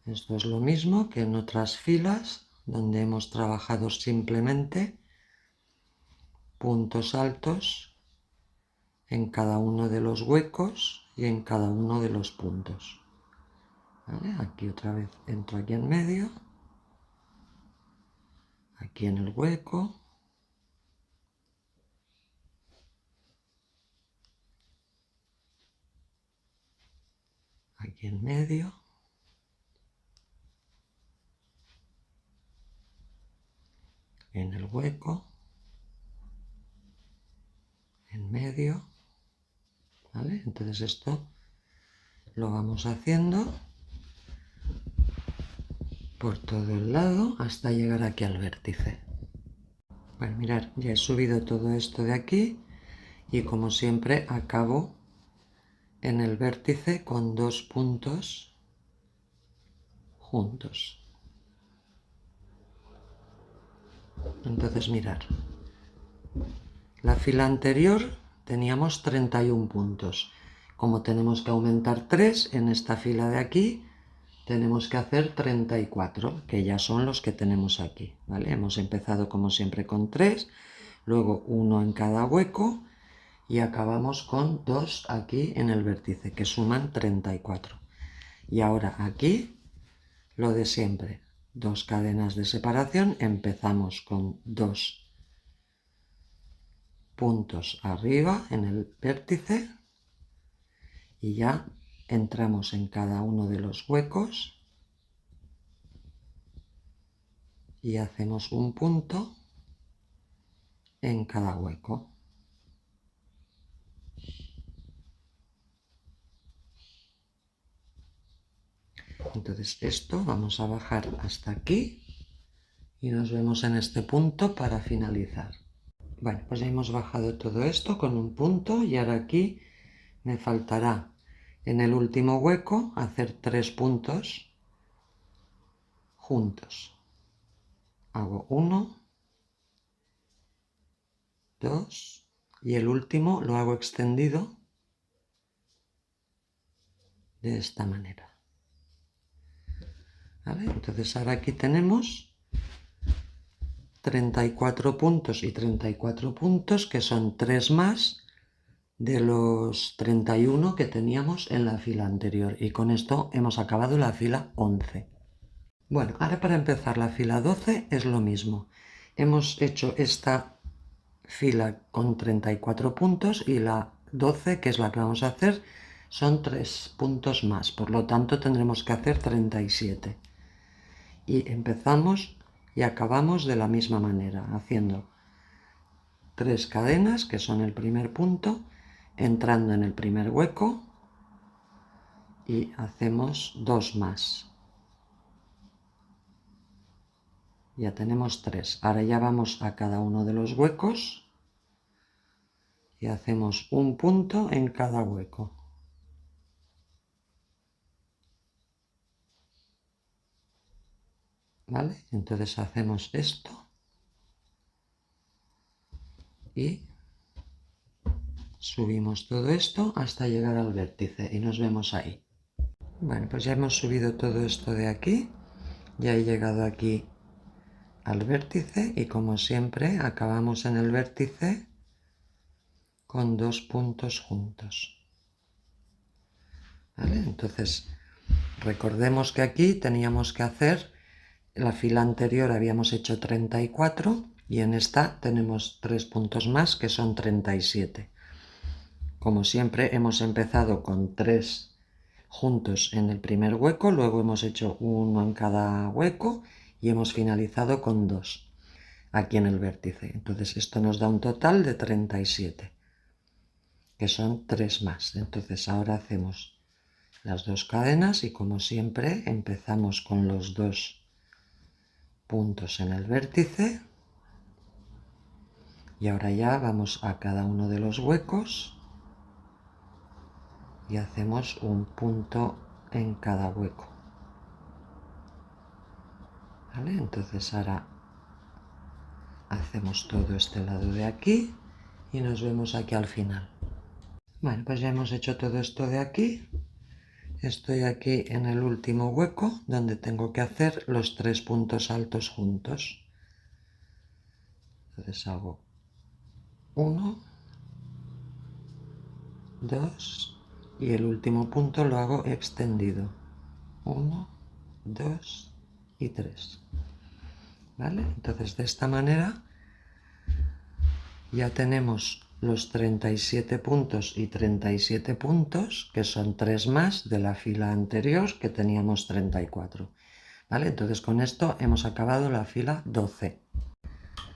Esto es lo mismo que en otras filas donde hemos trabajado simplemente puntos altos en cada uno de los huecos y en cada uno de los puntos. ¿Vale? Aquí otra vez entro aquí en medio, aquí en el hueco, aquí en medio, en el hueco, en medio ¿vale? Entonces esto lo vamos haciendo por todo el lado hasta llegar aquí al vértice. Bueno, mirad, ya he subido todo esto de aquí y como siempre acabo en el vértice con 2 puntos juntos. Entonces mirad, la fila anterior teníamos 31 puntos. Como tenemos que aumentar 3 en esta fila de aquí, tenemos que hacer 34, que ya son los que tenemos aquí, ¿vale? Hemos empezado como siempre con 3, luego 1 en cada hueco y acabamos con 2 aquí en el vértice, que suman 34. Y ahora aquí lo de siempre, 2 cadenas de separación, empezamos con 2 puntos arriba en el vértice y ya entramos en cada uno de los huecos y hacemos un punto en cada hueco. Entonces esto vamos a bajar hasta aquí y nos vemos en este punto para finalizar. Bueno, pues ya hemos bajado todo esto con un punto y ahora aquí me faltará en el último hueco hacer 3 puntos juntos. Hago 1, 2 y el último lo hago extendido de esta manera. ¿Vale? Entonces ahora aquí tenemos 34 puntos y 34 puntos, que son 3 más de los 31 que teníamos en la fila anterior. Y con esto hemos acabado la fila 11. Bueno, ahora para empezar la fila 12 es lo mismo. Hemos hecho esta fila con 34 puntos y la 12, que es la que vamos a hacer, son 3 puntos más. Por lo tanto tendremos que hacer 37. Y empezamos y acabamos de la misma manera, haciendo 3 cadenas, que son el primer punto, entrando en el primer hueco y hacemos 2 más. Ya tenemos 3. Ahora ya vamos a cada uno de los huecos y hacemos un punto en cada hueco. ¿Vale? Entonces hacemos esto y subimos todo esto hasta llegar al vértice y nos vemos ahí. Bueno, pues ya hemos subido todo esto de aquí, ya he llegado aquí al vértice y como siempre acabamos en el vértice con 2 puntos juntos. ¿Vale? Entonces recordemos que aquí teníamos que hacer, la fila anterior habíamos hecho 34 y en esta tenemos 3 puntos más, que son 37. Como siempre hemos empezado con 3 juntos en el primer hueco, luego hemos hecho uno en cada hueco y hemos finalizado con 2 aquí en el vértice. Entonces esto nos da un total de 37, que son 3 más. Entonces ahora hacemos las 2 cadenas y como siempre empezamos con los 2 puntos en el vértice y ahora ya vamos a cada uno de los huecos y hacemos un punto en cada hueco. ¿Vale? Entonces ahora hacemos todo este lado de aquí y nos vemos aquí al final. Bueno, pues ya hemos hecho todo esto de aquí. Estoy aquí en el último hueco donde tengo que hacer los 3 puntos altos juntos. Entonces hago 1, 2 y el último punto lo hago extendido. 1, 2 y 3. ¿Vale? Entonces de esta manera ya tenemos los 37 puntos y 37 puntos, que son 3 más de la fila anterior, que teníamos 34. ¿Vale? Entonces con esto hemos acabado la fila 12.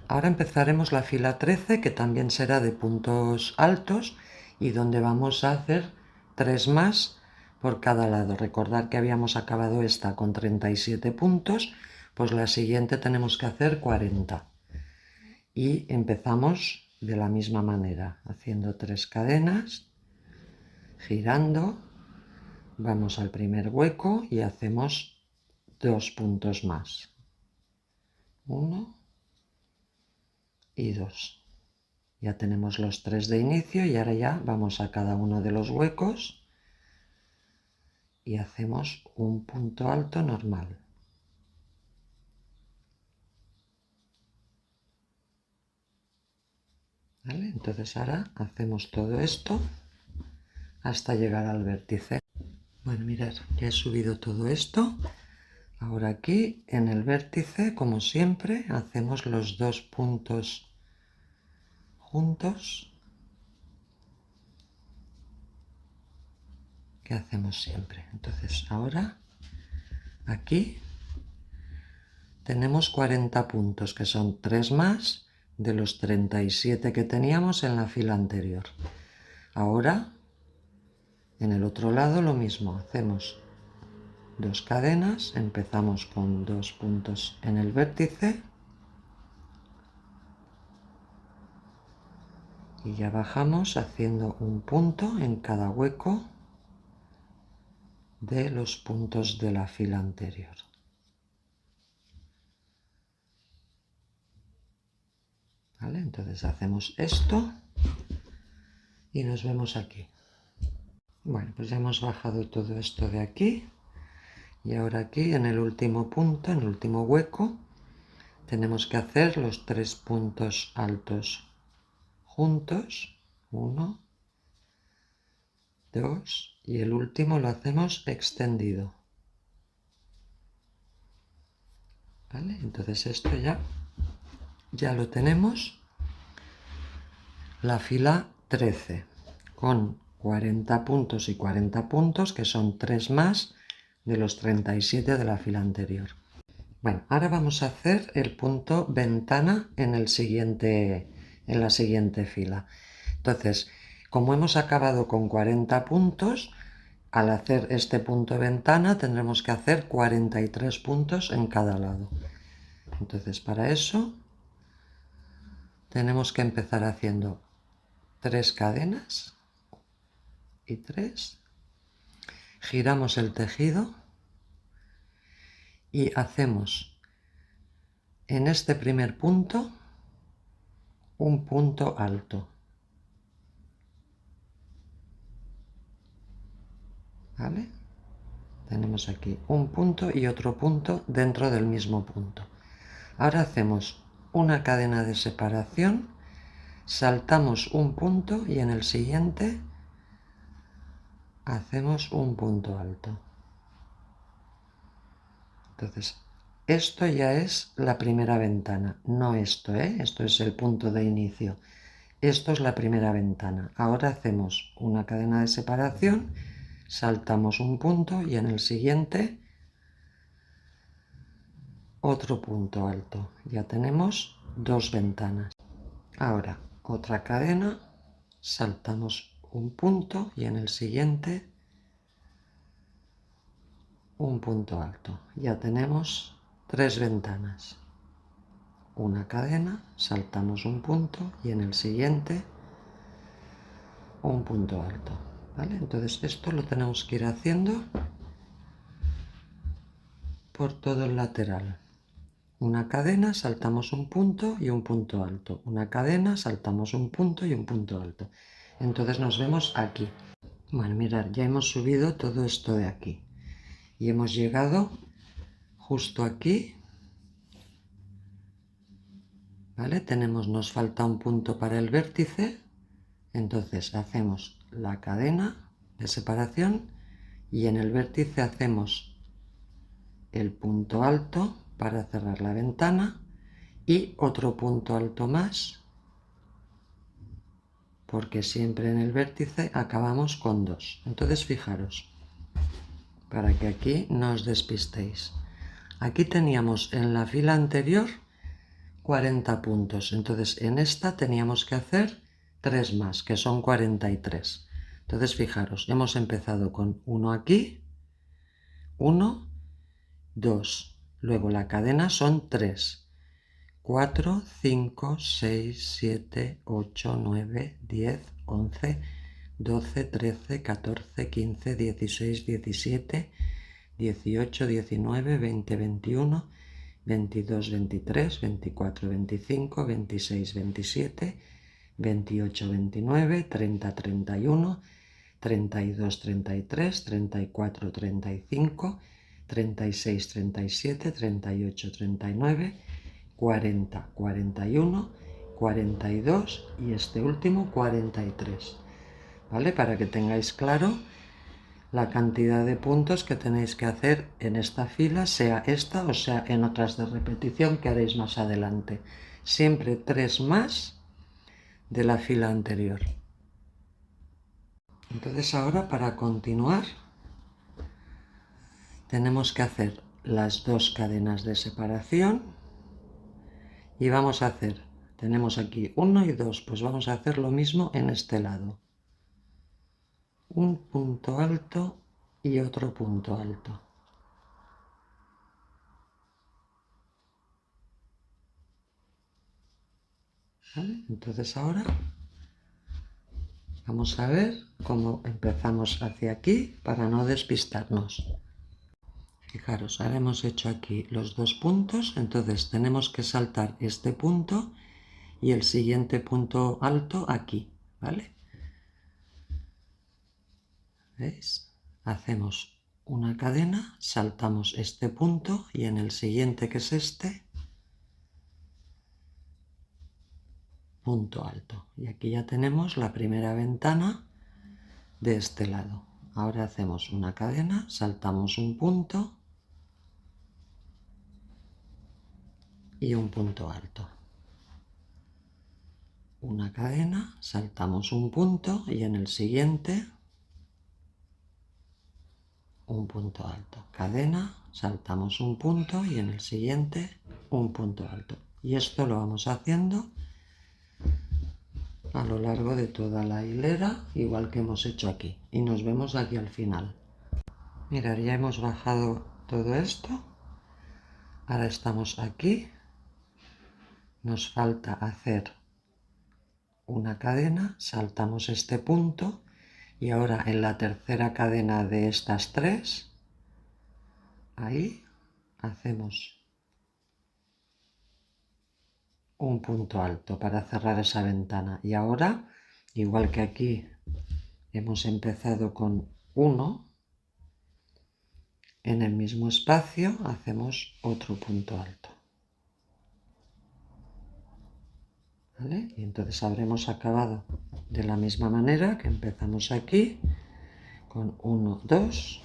Ahora empezaremos la fila 13, que también será de puntos altos y donde vamos a hacer 3 más por cada lado. Recordad que habíamos acabado esta con 37 puntos, pues la siguiente tenemos que hacer 40. Y empezamos de la misma manera, haciendo 3 cadenas, girando, vamos al primer hueco y hacemos 2 puntos más. 1 y 2. Ya tenemos los 3 de inicio y ahora ya vamos a cada uno de los huecos y hacemos un punto alto normal. ¿Vale? Entonces ahora hacemos todo esto hasta llegar al vértice. Bueno, mirad, ya he subido todo esto. Ahora aquí en el vértice, como siempre, hacemos los 2 puntos juntos que hacemos siempre. Entonces ahora aquí tenemos 40 puntos, que son 3 más de los 37 que teníamos en la fila anterior. Ahora en el otro lado lo mismo, hacemos 2 cadenas, empezamos con 2 puntos en el vértice y ya bajamos haciendo un punto en cada hueco de los puntos de la fila anterior. ¿Vale? Entonces hacemos esto y nos vemos aquí. Bueno, pues ya hemos bajado todo esto de aquí y ahora aquí en el último punto, en el último hueco, tenemos que hacer los 3 puntos altos juntos, 1, 2 y el último lo hacemos extendido. ¿Vale? Entonces esto ya lo tenemos, la fila 13 con 40 puntos y 40 puntos, que son 3 más de los 37 de la fila anterior. Bueno, ahora vamos a hacer el punto ventana en la siguiente fila. Entonces, como hemos acabado con 40 puntos, al hacer este punto ventana tendremos que hacer 43 puntos en cada lado. Entonces, para eso tenemos que empezar haciendo 3 cadenas y 3. Giramos el tejido y hacemos en este primer punto un punto alto. ¿Vale? Tenemos aquí un punto y otro punto dentro del mismo punto. Ahora hacemos una cadena de separación, saltamos un punto y en el siguiente hacemos un punto alto. Entonces, esto ya es la primera ventana, no esto, esto es el punto de inicio. Esto es la primera ventana. Ahora hacemos una cadena de separación, saltamos un punto y en el siguiente otro punto alto. Ya tenemos 2 ventanas. Ahora otra cadena, saltamos un punto y en el siguiente un punto alto. Ya tenemos 3 ventanas. Una cadena, saltamos un punto y en el siguiente un punto alto. ¿Vale? Entonces esto lo tenemos que ir haciendo por todo el lateral. Una cadena, saltamos un punto y un punto alto. Una cadena, saltamos un punto y un punto alto. Entonces nos vemos aquí. Bueno, mirad, ya hemos subido todo esto de aquí. Y hemos llegado justo aquí. ¿Vale? Nos falta un punto para el vértice. Entonces hacemos la cadena de separación y en el vértice hacemos el punto alto para cerrar la ventana y otro punto alto más, porque siempre en el vértice acabamos con 2. Entonces fijaros, para que aquí no os despistéis. Aquí teníamos en la fila anterior 40 puntos, entonces en esta teníamos que hacer 3 más, que son 43. Entonces fijaros, hemos empezado con 1 aquí, 1, 2, luego la cadena son 3, 4, 5, 6, 7, 8, 9, 10, 11, 12, 13, 14, 15, 16, 17, 18, 19, 20, 21, 22, 23, 24, 25, 26, 27, 28, 29, 30, 31, 32, 33, 34, 35, 36, 37, 38, 39, 40, 41, 42 y este último 43. ¿Vale? Para que tengáis claro la cantidad de puntos que tenéis que hacer en esta fila, sea esta o sea en otras de repetición que haréis más adelante. Siempre 3 más de la fila anterior. Entonces ahora, para continuar, tenemos que hacer las 2 cadenas de separación y vamos a hacer, tenemos aquí 1 y 2, pues vamos a hacer lo mismo en este lado. Un punto alto y otro punto alto. ¿Vale? Entonces ahora vamos a ver cómo empezamos hacia aquí para no despistarnos. Fijaros, ahora hemos hecho aquí los 2 puntos, entonces tenemos que saltar este punto y el siguiente punto alto aquí, ¿vale? ¿Veis? Hacemos una cadena, saltamos este punto y en el siguiente, que es este, punto alto. Y aquí ya tenemos la primera ventana de este lado. Ahora hacemos una cadena, saltamos un punto y un punto alto. Una cadena, saltamos un punto y en el siguiente un punto alto. Cadena, saltamos un punto y en el siguiente un punto alto. Y esto lo vamos haciendo a lo largo de toda la hilera, igual que hemos hecho aquí. Y nos vemos aquí al final. Mirad, ya hemos bajado todo esto. Ahora estamos aquí. Nos falta hacer una cadena, saltamos este punto y ahora en la tercera cadena de estas 3, ahí hacemos un punto alto para cerrar esa ventana. Y ahora, igual que aquí hemos empezado con 1, en el mismo espacio hacemos otro punto alto. ¿Vale? Y entonces habremos acabado de la misma manera que empezamos aquí con 1, 2,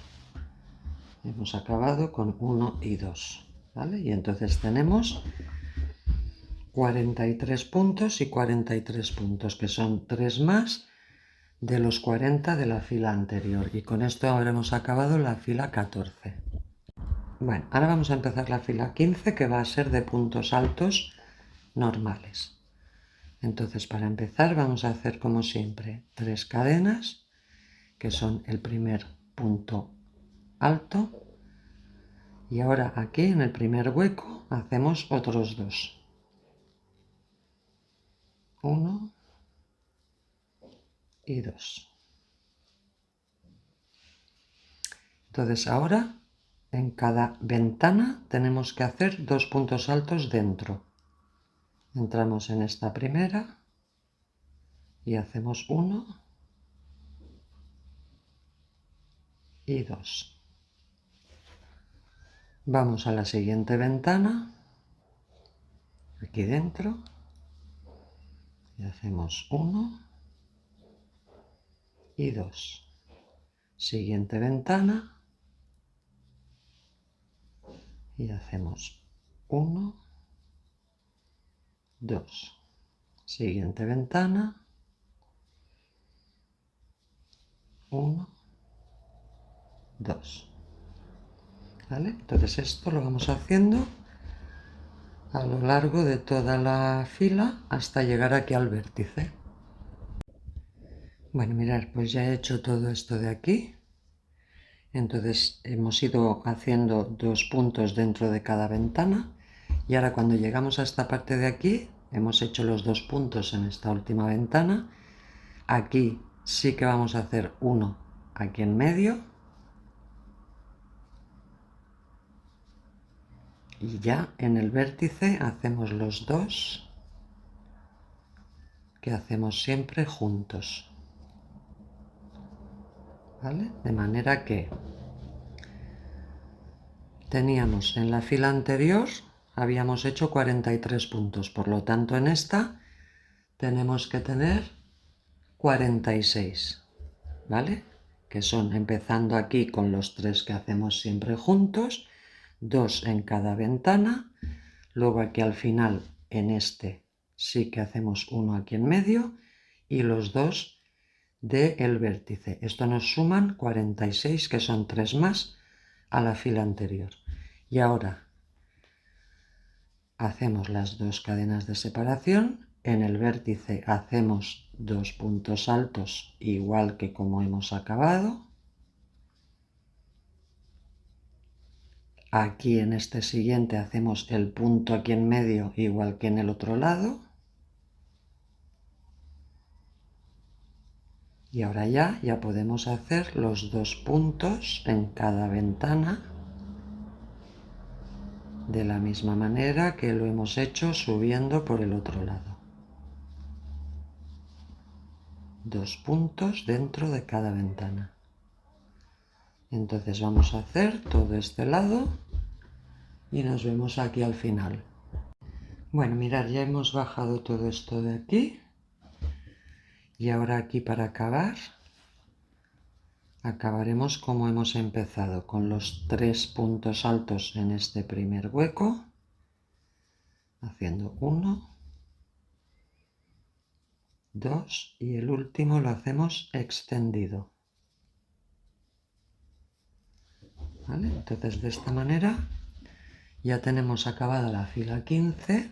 hemos acabado con 1 y 2, ¿vale? Y entonces tenemos 43 puntos y 43 puntos, que son 3 más de los 40 de la fila anterior. Y con esto habremos acabado la fila 14. Bueno, ahora vamos a empezar la fila 15, que va a ser de puntos altos normales. Entonces, para empezar vamos a hacer, como siempre, 3 cadenas, que son el primer punto alto, y ahora aquí en el primer hueco hacemos otros 2. 1 y 2. Entonces ahora en cada ventana tenemos que hacer 2 puntos altos dentro. Entramos en esta primera y hacemos 1 y 2. Vamos a la siguiente ventana, aquí dentro, y hacemos 1 y 2. Siguiente ventana y hacemos 1, 2. Siguiente ventana, 1, 2. ¿Vale? Entonces esto lo vamos haciendo a lo largo de toda la fila hasta llegar aquí al vértice. Bueno, mirad, pues ya he hecho todo esto de aquí. Entonces hemos ido haciendo 2 puntos dentro de cada ventana y ahora cuando llegamos a esta parte de aquí hemos hecho los 2 puntos en esta última ventana. Aquí sí que vamos a hacer uno aquí en medio y ya en el vértice hacemos los 2 que hacemos siempre juntos, ¿vale? De manera que teníamos en la fila anterior, habíamos hecho 43 puntos, por lo tanto en esta tenemos que tener 46, ¿vale? Que son empezando aquí con los 3 que hacemos siempre juntos, 2 en cada ventana, luego aquí al final en este sí que hacemos uno aquí en medio y los 2 del vértice. Esto nos suman 46, que son 3 más a la fila anterior. Y ahora hacemos las 2 cadenas de separación. En el vértice hacemos 2 puntos altos igual que como hemos acabado. Aquí en este siguiente hacemos el punto aquí en medio igual que en el otro lado. Y ahora ya podemos hacer los 2 puntos en cada ventana de la misma manera que lo hemos hecho subiendo por el otro lado. 2 puntos dentro de cada ventana. Entonces vamos a hacer todo este lado y nos vemos aquí al final. Bueno, mirad, ya hemos bajado todo esto de aquí y ahora aquí para acabar acabaremos como hemos empezado, con los 3 puntos altos en este primer hueco, haciendo 1, 2 y el último lo hacemos extendido. ¿Vale? Entonces de esta manera ya tenemos acabada la fila 15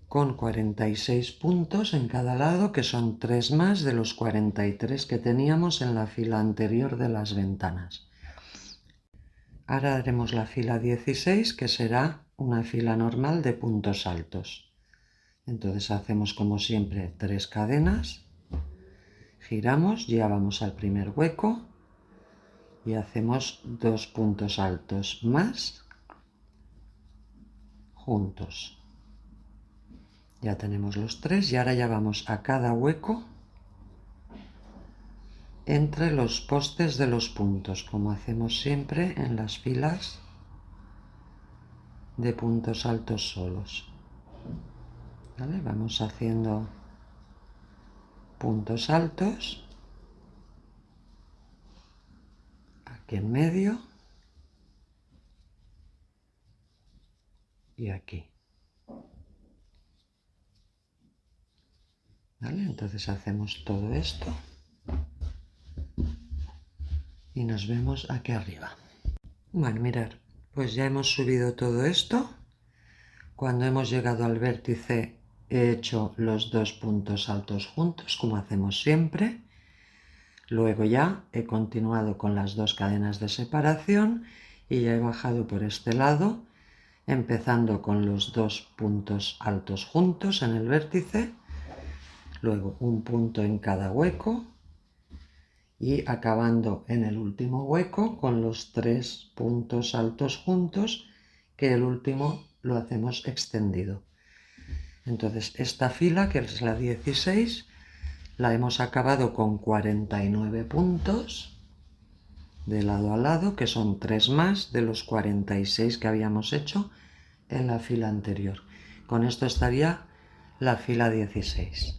con 46 puntos en cada lado, que son 3 más de los 43 que teníamos en la fila anterior de las ventanas. Ahora haremos la fila 16, que será una fila normal de puntos altos. Entonces hacemos como siempre 3 cadenas, giramos, ya vamos al primer hueco y hacemos 2 puntos altos más juntos. Ya tenemos los 3 y ahora ya vamos a cada hueco entre los postes de los puntos, como hacemos siempre en las filas de puntos altos solos. ¿Vale? Vamos haciendo puntos altos aquí en medio y aquí. ¿Vale? Entonces hacemos todo esto y nos vemos aquí arriba. Bueno, mirad, pues ya hemos subido todo esto. Cuando hemos llegado al vértice he hecho los 2 puntos altos juntos, como hacemos siempre. Luego ya he continuado con las 2 cadenas de separación y ya he bajado por este lado, empezando con los 2 puntos altos juntos en el vértice, luego un punto en cada hueco y acabando en el último hueco con los 3 puntos altos juntos, que el último lo hacemos extendido. Entonces esta fila, que es la 16, la hemos acabado con 49 puntos de lado a lado, que son 3 más de los 46 que habíamos hecho en la fila anterior. Con esto estaría la fila 16.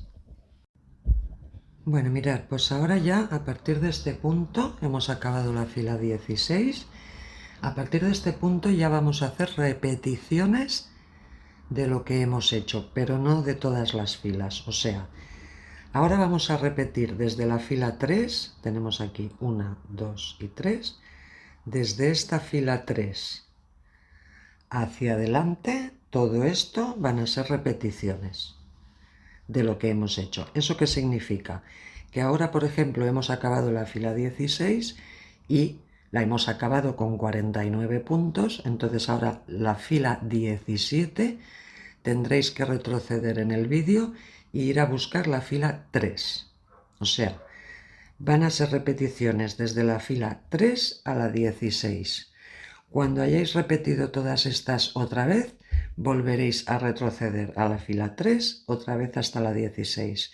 Bueno, mirad, pues ahora ya a partir de este punto hemos acabado la fila 16. A partir de este punto ya vamos a hacer repeticiones de lo que hemos hecho, pero no de todas las filas. O sea, ahora vamos a repetir desde la fila 3, tenemos aquí 1, 2 y 3, desde esta fila 3 hacia adelante, todo esto van a ser repeticiones de lo que hemos hecho. ¿Eso qué significa? que ahora, por ejemplo, hemos acabado la fila 16 y la hemos acabado con 49 puntos, entonces ahora la fila 17 tendréis que retroceder en el vídeo e ir a buscar la fila 3. O sea, van a ser repeticiones desde la fila 3 a la 16. Cuando hayáis repetido todas estas otra vez, volveréis a retroceder a la fila 3 otra vez hasta la 16.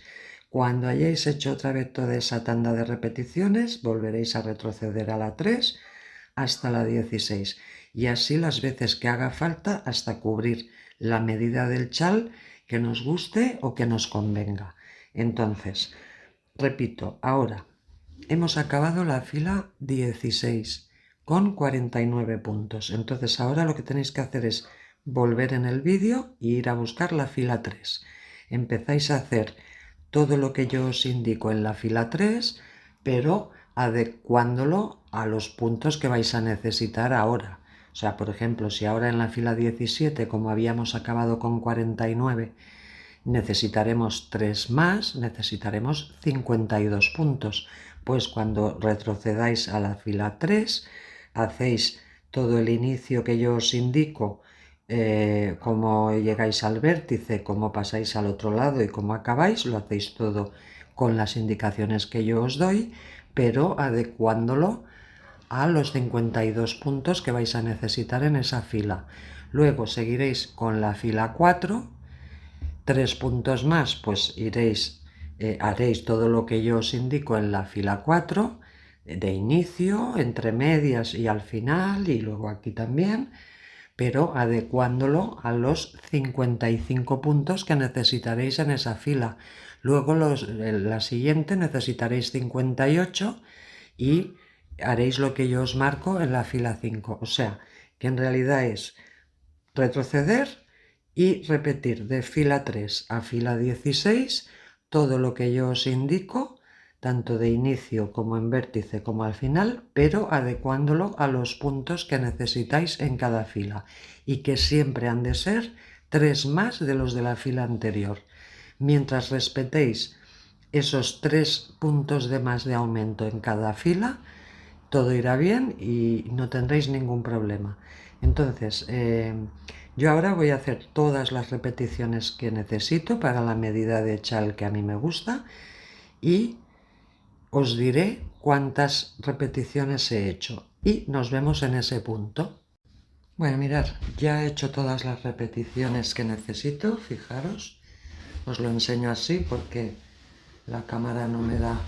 Cuando hayáis hecho otra vez toda esa tanda de repeticiones, volveréis a retroceder a la 3 hasta la 16. Y así las veces que haga falta hasta cubrir la medida del chal que nos guste o que nos convenga. Entonces, repito, ahora hemos acabado la fila 16 con 49 puntos. Entonces ahora lo que tenéis que hacer es volver en el vídeo e ir a buscar la fila 3. Empezáis a hacer todo lo que yo os indico en la fila 3, pero adecuándolo a los puntos que vais a necesitar ahora. O sea, por ejemplo, si ahora en la fila 17, como habíamos acabado con 49, necesitaremos 3 más, necesitaremos 52 puntos. Pues cuando retrocedáis a la fila 3, hacéis todo el inicio que yo os indico, cómo llegáis al vértice, cómo pasáis al otro lado y cómo acabáis, lo hacéis todo con las indicaciones que yo os doy, pero adecuándolo a los 52 puntos que vais a necesitar en esa fila. Luego seguiréis con la fila 4, 3 puntos más, pues haréis todo lo que yo os indico en la fila 4, de inicio, entre medias y al final, y luego aquí también, pero adecuándolo a los 55 puntos que necesitaréis en esa fila. Luego la siguiente necesitaréis 58 y haréis lo que yo os marco en la fila 5. O sea, que en realidad es retroceder y repetir de fila 3 a fila 16 todo lo que yo os indico, tanto de inicio como en vértice como al final, pero adecuándolo a los puntos que necesitáis en cada fila y que siempre han de ser 3 más de los de la fila anterior. Mientras respetéis esos 3 puntos de más de aumento en cada fila, todo irá bien y no tendréis ningún problema. Entonces, yo ahora voy a hacer todas las repeticiones que necesito para la medida de chal que a mí me gusta y os diré cuántas repeticiones he hecho y nos vemos en ese punto. Bueno, mirad, ya he hecho todas las repeticiones que necesito, fijaros, os lo enseño así porque la cámara no me da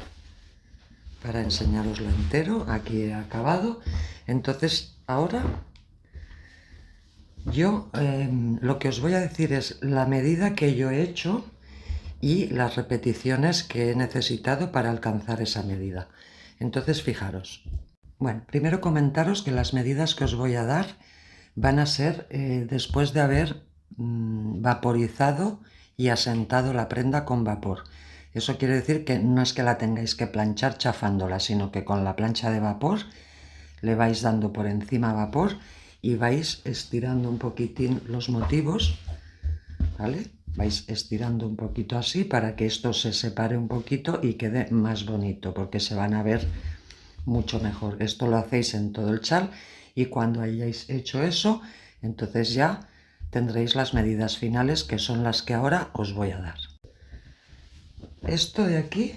para enseñaroslo entero. Aquí he acabado. Entonces ahora yo lo que os voy a decir es la medida que yo he hecho y las repeticiones que he necesitado para alcanzar esa medida. Entonces fijaros. Bueno, primero comentaros que las medidas que os voy a dar van a ser después de haber vaporizado y asentado la prenda con vapor. Eso quiere decir que no es que la tengáis que planchar chafándola, sino que con la plancha de vapor le vais dando por encima vapor y vais estirando un poquitín los motivos, ¿vale? Vais estirando un poquito así para que esto se separe un poquito y quede más bonito, porque se van a ver mucho mejor. Esto lo hacéis en todo el chal y cuando hayáis hecho eso, entonces ya tendréis las medidas finales, que son las que ahora os voy a dar. Esto de aquí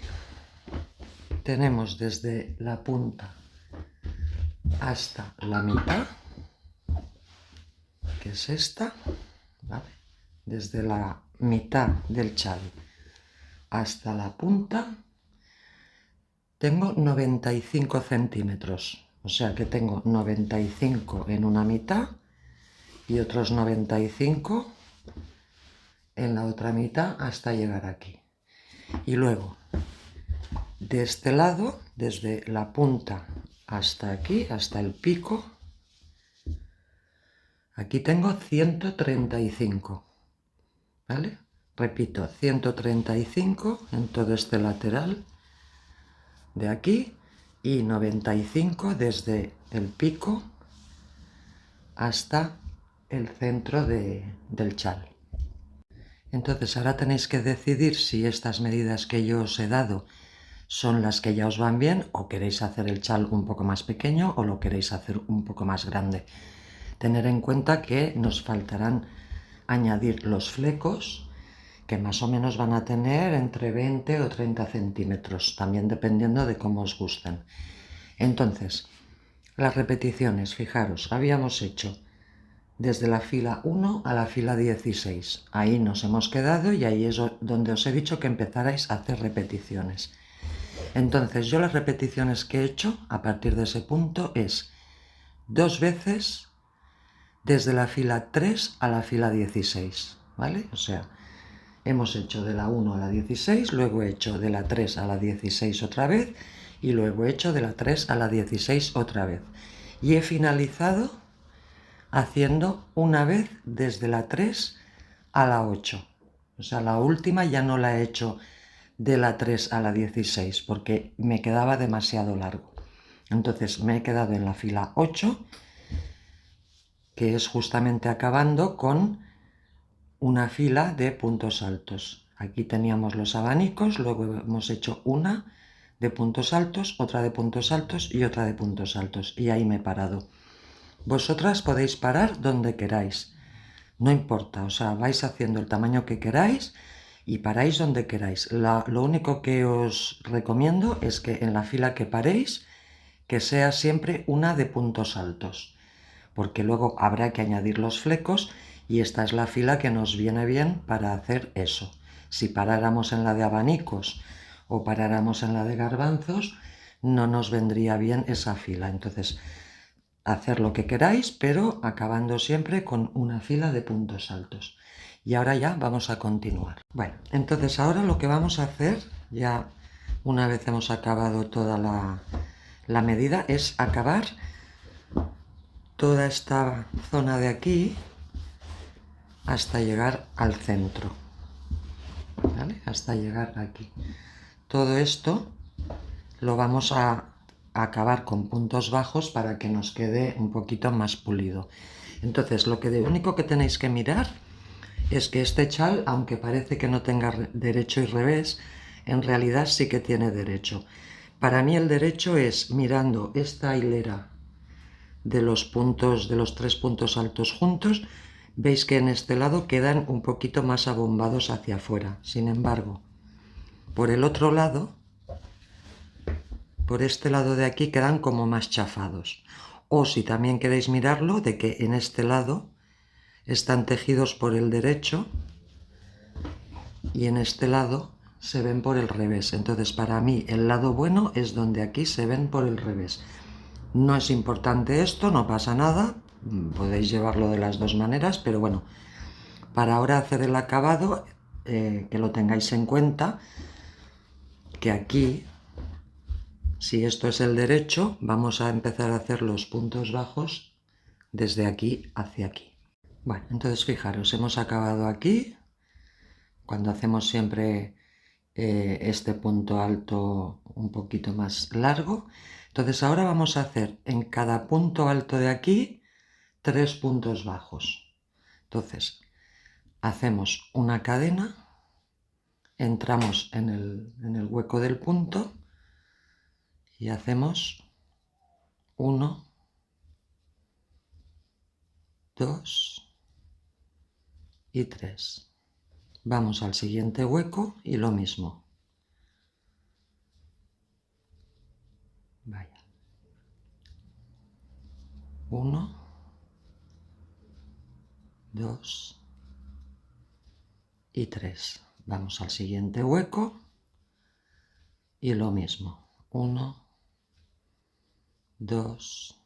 tenemos desde la punta hasta la mitad, que es esta, ¿vale? Desde la mitad del chal hasta la punta tengo 95 centímetros, o sea que tengo 95 en una mitad y otros 95 en la otra mitad hasta llegar aquí. Y luego, de este lado, desde la punta hasta aquí, hasta el pico, aquí tengo 135, ¿vale? Repito, 135 en todo este lateral de aquí y 95 desde el pico hasta el centro del chal. Entonces ahora tenéis que decidir si estas medidas que yo os he dado son las que ya os van bien, o queréis hacer el chal un poco más pequeño o lo queréis hacer un poco más grande. Tener en cuenta que nos faltarán añadir los flecos, que más o menos van a tener entre 20 o 30 centímetros, también dependiendo de cómo os gusten. Entonces, las repeticiones, fijaros, habíamos hecho desde la fila 1 a la fila 16. Ahí nos hemos quedado y ahí es donde os he dicho que empezarais a hacer repeticiones. Entonces, yo las repeticiones que he hecho a partir de ese punto es 2 veces desde la fila 3 a la fila 16, ¿vale? O sea, hemos hecho de la 1 a la 16, luego he hecho de la 3 a la 16 otra vez y luego he hecho de la 3 a la 16 otra vez. Y he finalizado haciendo una vez desde la 3 a la 8. O sea, la última ya no la he hecho de la 3 a la 16 porque me quedaba demasiado largo. Entonces me he quedado en la fila 8, que es justamente acabando con una fila de puntos altos. Aquí teníamos los abanicos, luego hemos hecho una de puntos altos, otra de puntos altos y otra de puntos altos. Y ahí me he parado. Vosotras podéis parar donde queráis, no importa, o sea, vais haciendo el tamaño que queráis y paráis donde queráis. Lo único que os recomiendo es que en la fila que paréis, que sea siempre una de puntos altos, porque luego habrá que añadir los flecos y esta es la fila que nos viene bien para hacer eso. Si paráramos en la de abanicos o paráramos en la de garbanzos, no nos vendría bien esa fila. Entonces, hacer lo que queráis, pero acabando siempre con una fila de puntos altos. Y ahora ya vamos a continuar. Bueno, entonces ahora lo que vamos a hacer, ya una vez hemos acabado toda la medida, es acabar toda esta zona de aquí hasta llegar al centro, ¿vale? Hasta llegar aquí. Todo esto lo vamos a acabar con puntos bajos para que nos quede un poquito más pulido. Entonces, lo único que tenéis que mirar es que este chal, aunque parece que no tenga derecho y revés, en realidad sí que tiene derecho. Para mí el derecho es mirando esta hilera de los puntos, de los 3 puntos altos juntos, veis que en este lado quedan un poquito más abombados hacia afuera. Sin embargo, por el otro lado, por este lado de aquí quedan como más chafados. O si también queréis mirarlo, de que en este lado están tejidos por el derecho y en este lado se ven por el revés. Entonces, para mí el lado bueno es donde aquí se ven por el revés. No es importante esto, no pasa nada, podéis llevarlo de las dos maneras, pero bueno, para ahora hacer el acabado, que lo tengáis en cuenta, que aquí, si esto es el derecho, vamos a empezar a hacer los puntos bajos desde aquí hacia aquí. Bueno, entonces fijaros, hemos acabado aquí, cuando hacemos siempre este punto alto un poquito más largo. Entonces ahora vamos a hacer en cada punto alto de aquí 3 puntos bajos. Entonces hacemos una cadena, entramos en el hueco del punto y hacemos 1, 2 y 3. Vamos al siguiente hueco y lo mismo. Vaya. 1, 2 y 3. Vamos al siguiente hueco y lo mismo. 1, 2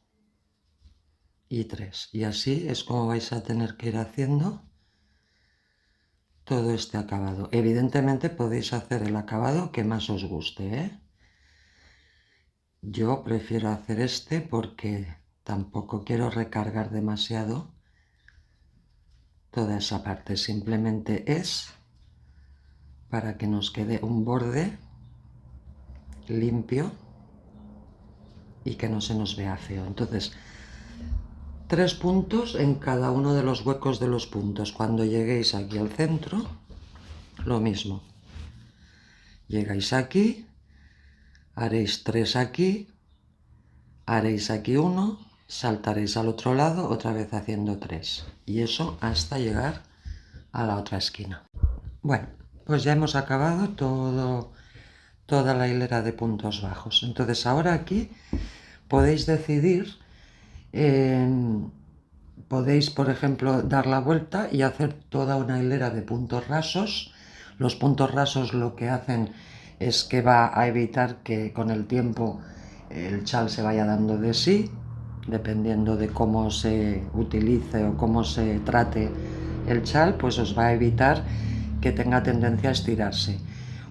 y 3. Y así es como vais a tener que ir haciendo todo este acabado. Evidentemente podéis hacer el acabado que más os guste, ¿eh? Yo prefiero hacer este porque tampoco quiero recargar demasiado toda esa parte. Simplemente es para que nos quede un borde limpio y que no se nos vea feo. Entonces, 3 puntos en cada uno de los huecos de los puntos. Cuando lleguéis aquí al centro, lo mismo. Llegáis aquí, haréis 3 aquí, haréis aquí 1, saltaréis al otro lado otra vez haciendo 3 y eso hasta llegar a la otra esquina. Bueno, pues ya hemos acabado toda la hilera de puntos bajos. Entonces ahora aquí podéis decidir, podéis por ejemplo dar la vuelta y hacer toda una hilera de puntos rasos. Los puntos rasos lo que hacen es que va a evitar que con el tiempo el chal se vaya dando de sí, dependiendo de cómo se utilice o cómo se trate el chal, pues os va a evitar que tenga tendencia a estirarse.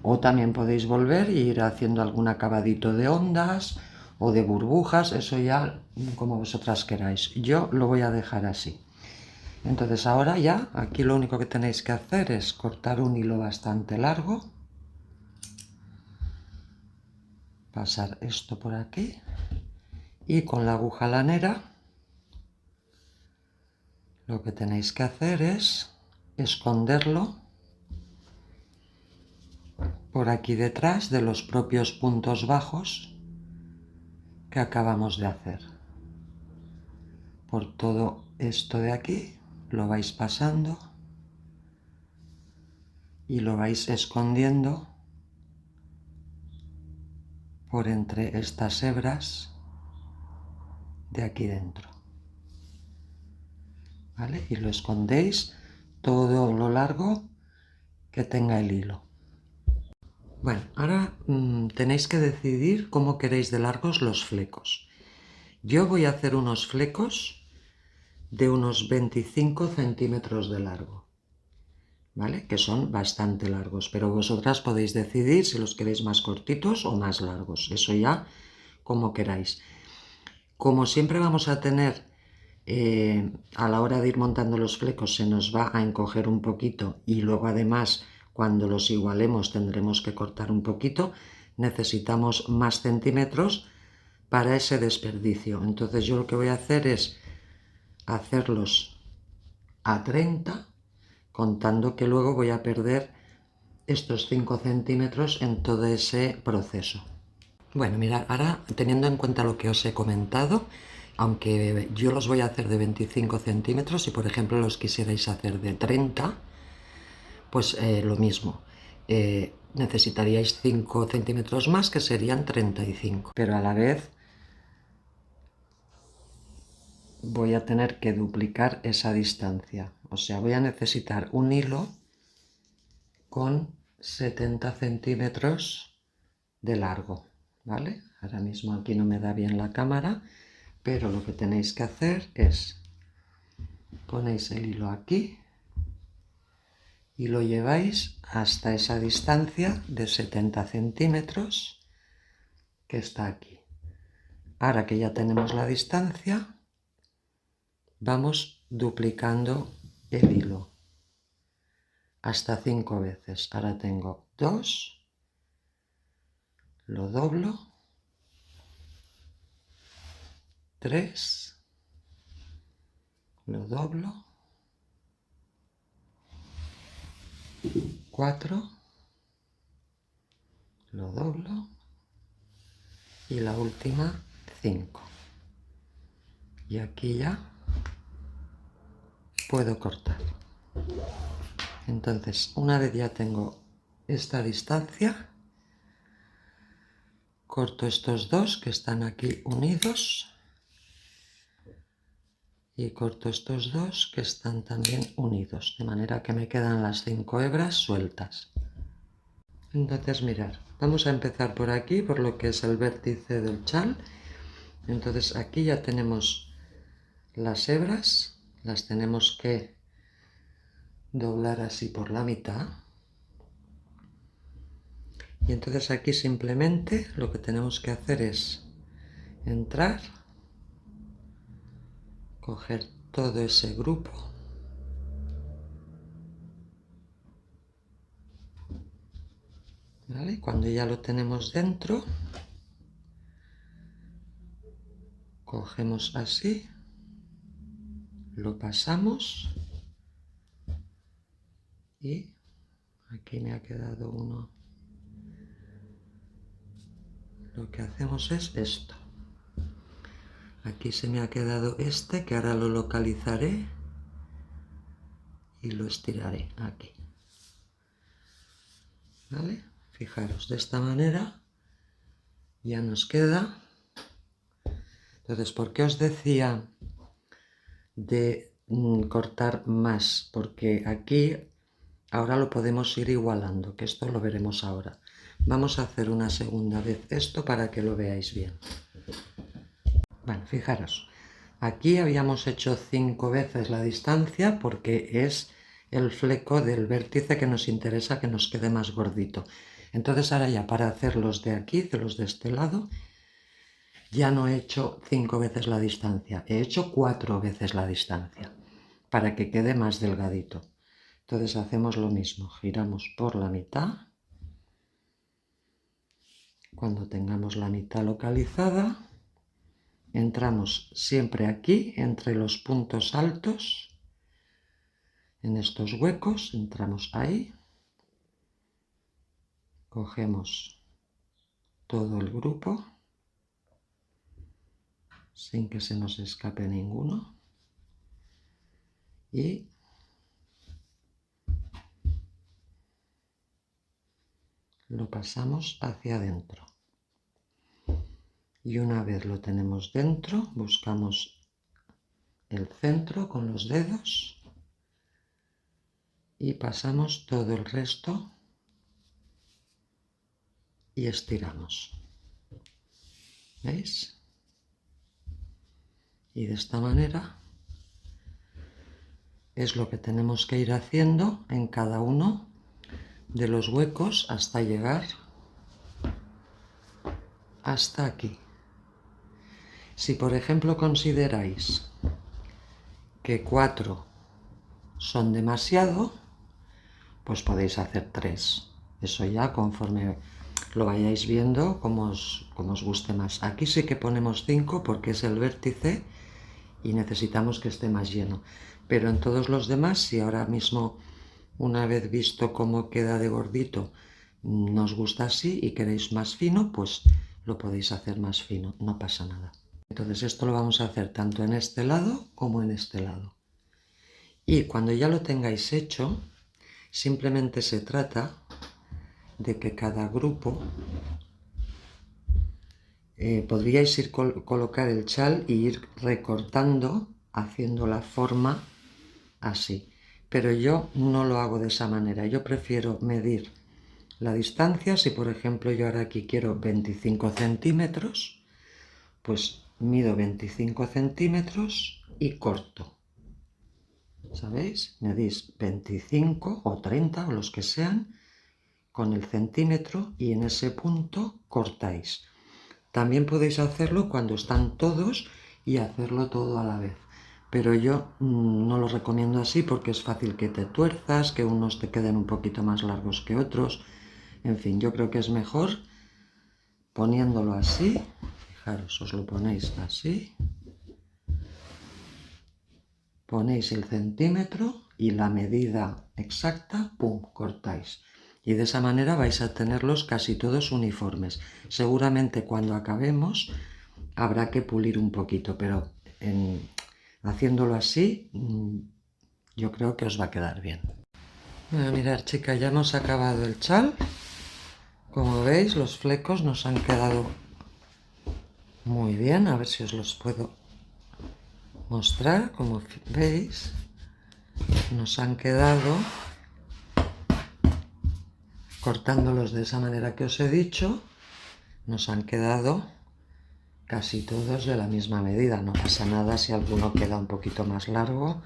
O también podéis volver e ir haciendo algún acabadito de ondas o de burbujas, eso ya como vosotras queráis. Yo lo voy a dejar así. Entonces ahora ya, aquí lo único que tenéis que hacer es cortar un hilo bastante largo, pasar esto por aquí y con la aguja lanera lo que tenéis que hacer es esconderlo por aquí detrás de los propios puntos bajos que acabamos de hacer. Por todo esto de aquí lo vais pasando y lo vais escondiendo por entre estas hebras de aquí dentro, ¿vale? Y lo escondéis todo lo largo que tenga el hilo. Bueno, ahora tenéis que decidir cómo queréis de largos los flecos. Yo voy a hacer unos flecos de unos 25 centímetros de largo, ¿vale? Que son bastante largos, pero vosotras podéis decidir si los queréis más cortitos o más largos, eso ya como queráis. Como siempre vamos a tener, a la hora de ir montando los flecos se nos va a encoger un poquito y luego además cuando los igualemos tendremos que cortar un poquito, necesitamos más centímetros para ese desperdicio. Entonces yo lo que voy a hacer es hacerlos a 30, contando que luego voy a perder estos 5 centímetros en todo ese proceso. Bueno, mirad, ahora teniendo en cuenta lo que os he comentado, aunque yo los voy a hacer de 25 centímetros, si por ejemplo los quisierais hacer de 30, pues lo mismo. Necesitaríais 5 centímetros más, que serían 35. Pero a la vez voy a tener que duplicar esa distancia. O sea, voy a necesitar un hilo con 70 centímetros de largo, ¿vale? Ahora mismo aquí no me da bien la cámara, pero lo que tenéis que hacer es ponéis el hilo aquí y lo lleváis hasta esa distancia de 70 centímetros que está aquí. Ahora que ya tenemos la distancia, vamos duplicando el hilo hasta 5 veces. Ahora tengo 2, lo doblo, 3, lo doblo, 4, lo doblo y la última 5. Y aquí ya puedo cortar. Entonces, una vez ya tengo esta distancia, corto estos dos que están aquí unidos y corto estos dos que están también unidos, de manera que me quedan las 5 hebras sueltas. Entonces, mirad, vamos a empezar por aquí, por lo que es el vértice del chal. Entonces aquí ya tenemos las hebras, las tenemos que doblar así por la mitad. Y entonces aquí simplemente lo que tenemos que hacer es entrar, coger todo ese grupo ¿vale? Cuando ya lo tenemos dentro, cogemos así, lo pasamos y aquí me ha quedado uno lo que hacemos es esto. Aquí se me ha quedado este, que ahora lo localizaré y lo estiraré aquí. ¿Vale? Fijaros, de esta manera ya nos queda. Entonces, ¿por qué os decía de cortar más? Porque aquí ahora lo podemos ir igualando, que esto lo veremos ahora. Vamos a hacer una segunda vez esto para que lo veáis bien. Bueno, fijaros, aquí habíamos hecho 5 veces la distancia porque es el fleco del vértice que nos interesa que nos quede más gordito. Entonces ahora ya para hacer los de aquí, de los de este lado, ya no he hecho 5 veces la distancia, he hecho 4 veces la distancia para que quede más delgadito. Entonces hacemos lo mismo, giramos por la mitad. Cuando tengamos la mitad localizada, entramos siempre aquí, entre los puntos altos, en estos huecos, entramos ahí, cogemos todo el grupo, sin que se nos escape ninguno, y lo pasamos hacia adentro. Y una vez lo tenemos dentro, buscamos el centro con los dedos y pasamos todo el resto y estiramos. ¿Veis? Y de esta manera es lo que tenemos que ir haciendo en cada uno de los huecos hasta llegar hasta aquí. Si por ejemplo consideráis que 4 son demasiado, pues podéis hacer 3. Eso ya conforme lo vayáis viendo como os guste más. Aquí sí que ponemos 5 porque es el vértice y necesitamos que esté más lleno. Pero en todos los demás, si ahora mismo, una vez visto cómo queda de gordito, nos gusta así y queréis más fino, pues lo podéis hacer más fino, no pasa nada. Entonces esto lo vamos a hacer tanto en este lado como en este lado. Y cuando ya lo tengáis hecho, simplemente se trata de que cada grupo podríais ir colocar el chal y ir recortando, haciendo la forma así. Pero yo no lo hago de esa manera. Yo prefiero medir la distancia. Si por ejemplo yo ahora aquí quiero 25 centímetros, pues mido 25 centímetros y corto. ¿Sabéis? Medís 25 o 30 o los que sean con el centímetro y en ese punto cortáis. También podéis hacerlo cuando están todos y hacerlo todo a la vez. Pero yo no lo recomiendo así porque es fácil que te tuerzas, que unos te queden un poquito más largos que otros. En fin, yo creo que es mejor poniéndolo así. Fijaros, os lo ponéis así. Ponéis el centímetro y la medida exacta, pum, cortáis. Y de esa manera vais a tenerlos casi todos uniformes. Seguramente cuando acabemos habrá que pulir un poquito, pero haciéndolo así yo creo que os va a quedar bien. Bueno, mirad chicas, ya hemos acabado el chal. Como veis, los flecos nos han quedado muy bien. A ver si os los puedo mostrar. Como veis, nos han quedado, cortándolos de esa manera que os he dicho, nos han quedado casi todos de la misma medida. No pasa nada si alguno queda un poquito más largo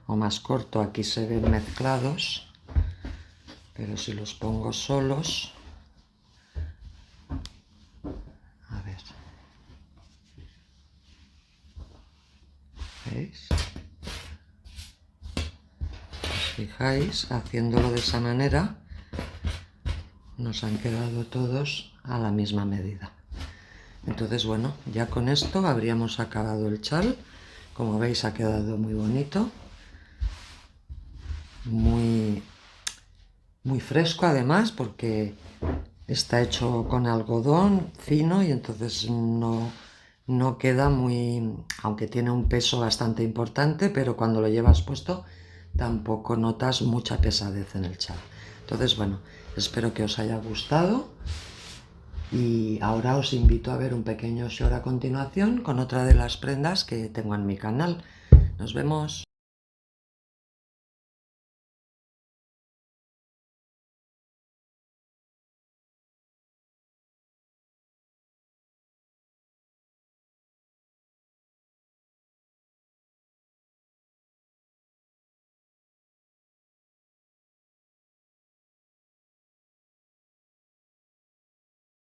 o más corto. Aquí se ven mezclados, pero si los pongo solos, a ver, ¿veis? ¿Os fijáis? Haciéndolo de esa manera nos han quedado todos a la misma medida. Entonces, bueno, ya con esto habríamos acabado el chal. Como veis, ha quedado muy bonito, muy fresco además, porque está hecho con algodón fino y entonces no queda muy, aunque tiene un peso bastante importante, pero cuando lo llevas puesto tampoco notas mucha pesadez en el chal. Entonces, bueno, espero que os haya gustado y ahora os invito a ver un pequeño short a continuación con otra de las prendas que tengo en mi canal. Nos vemos.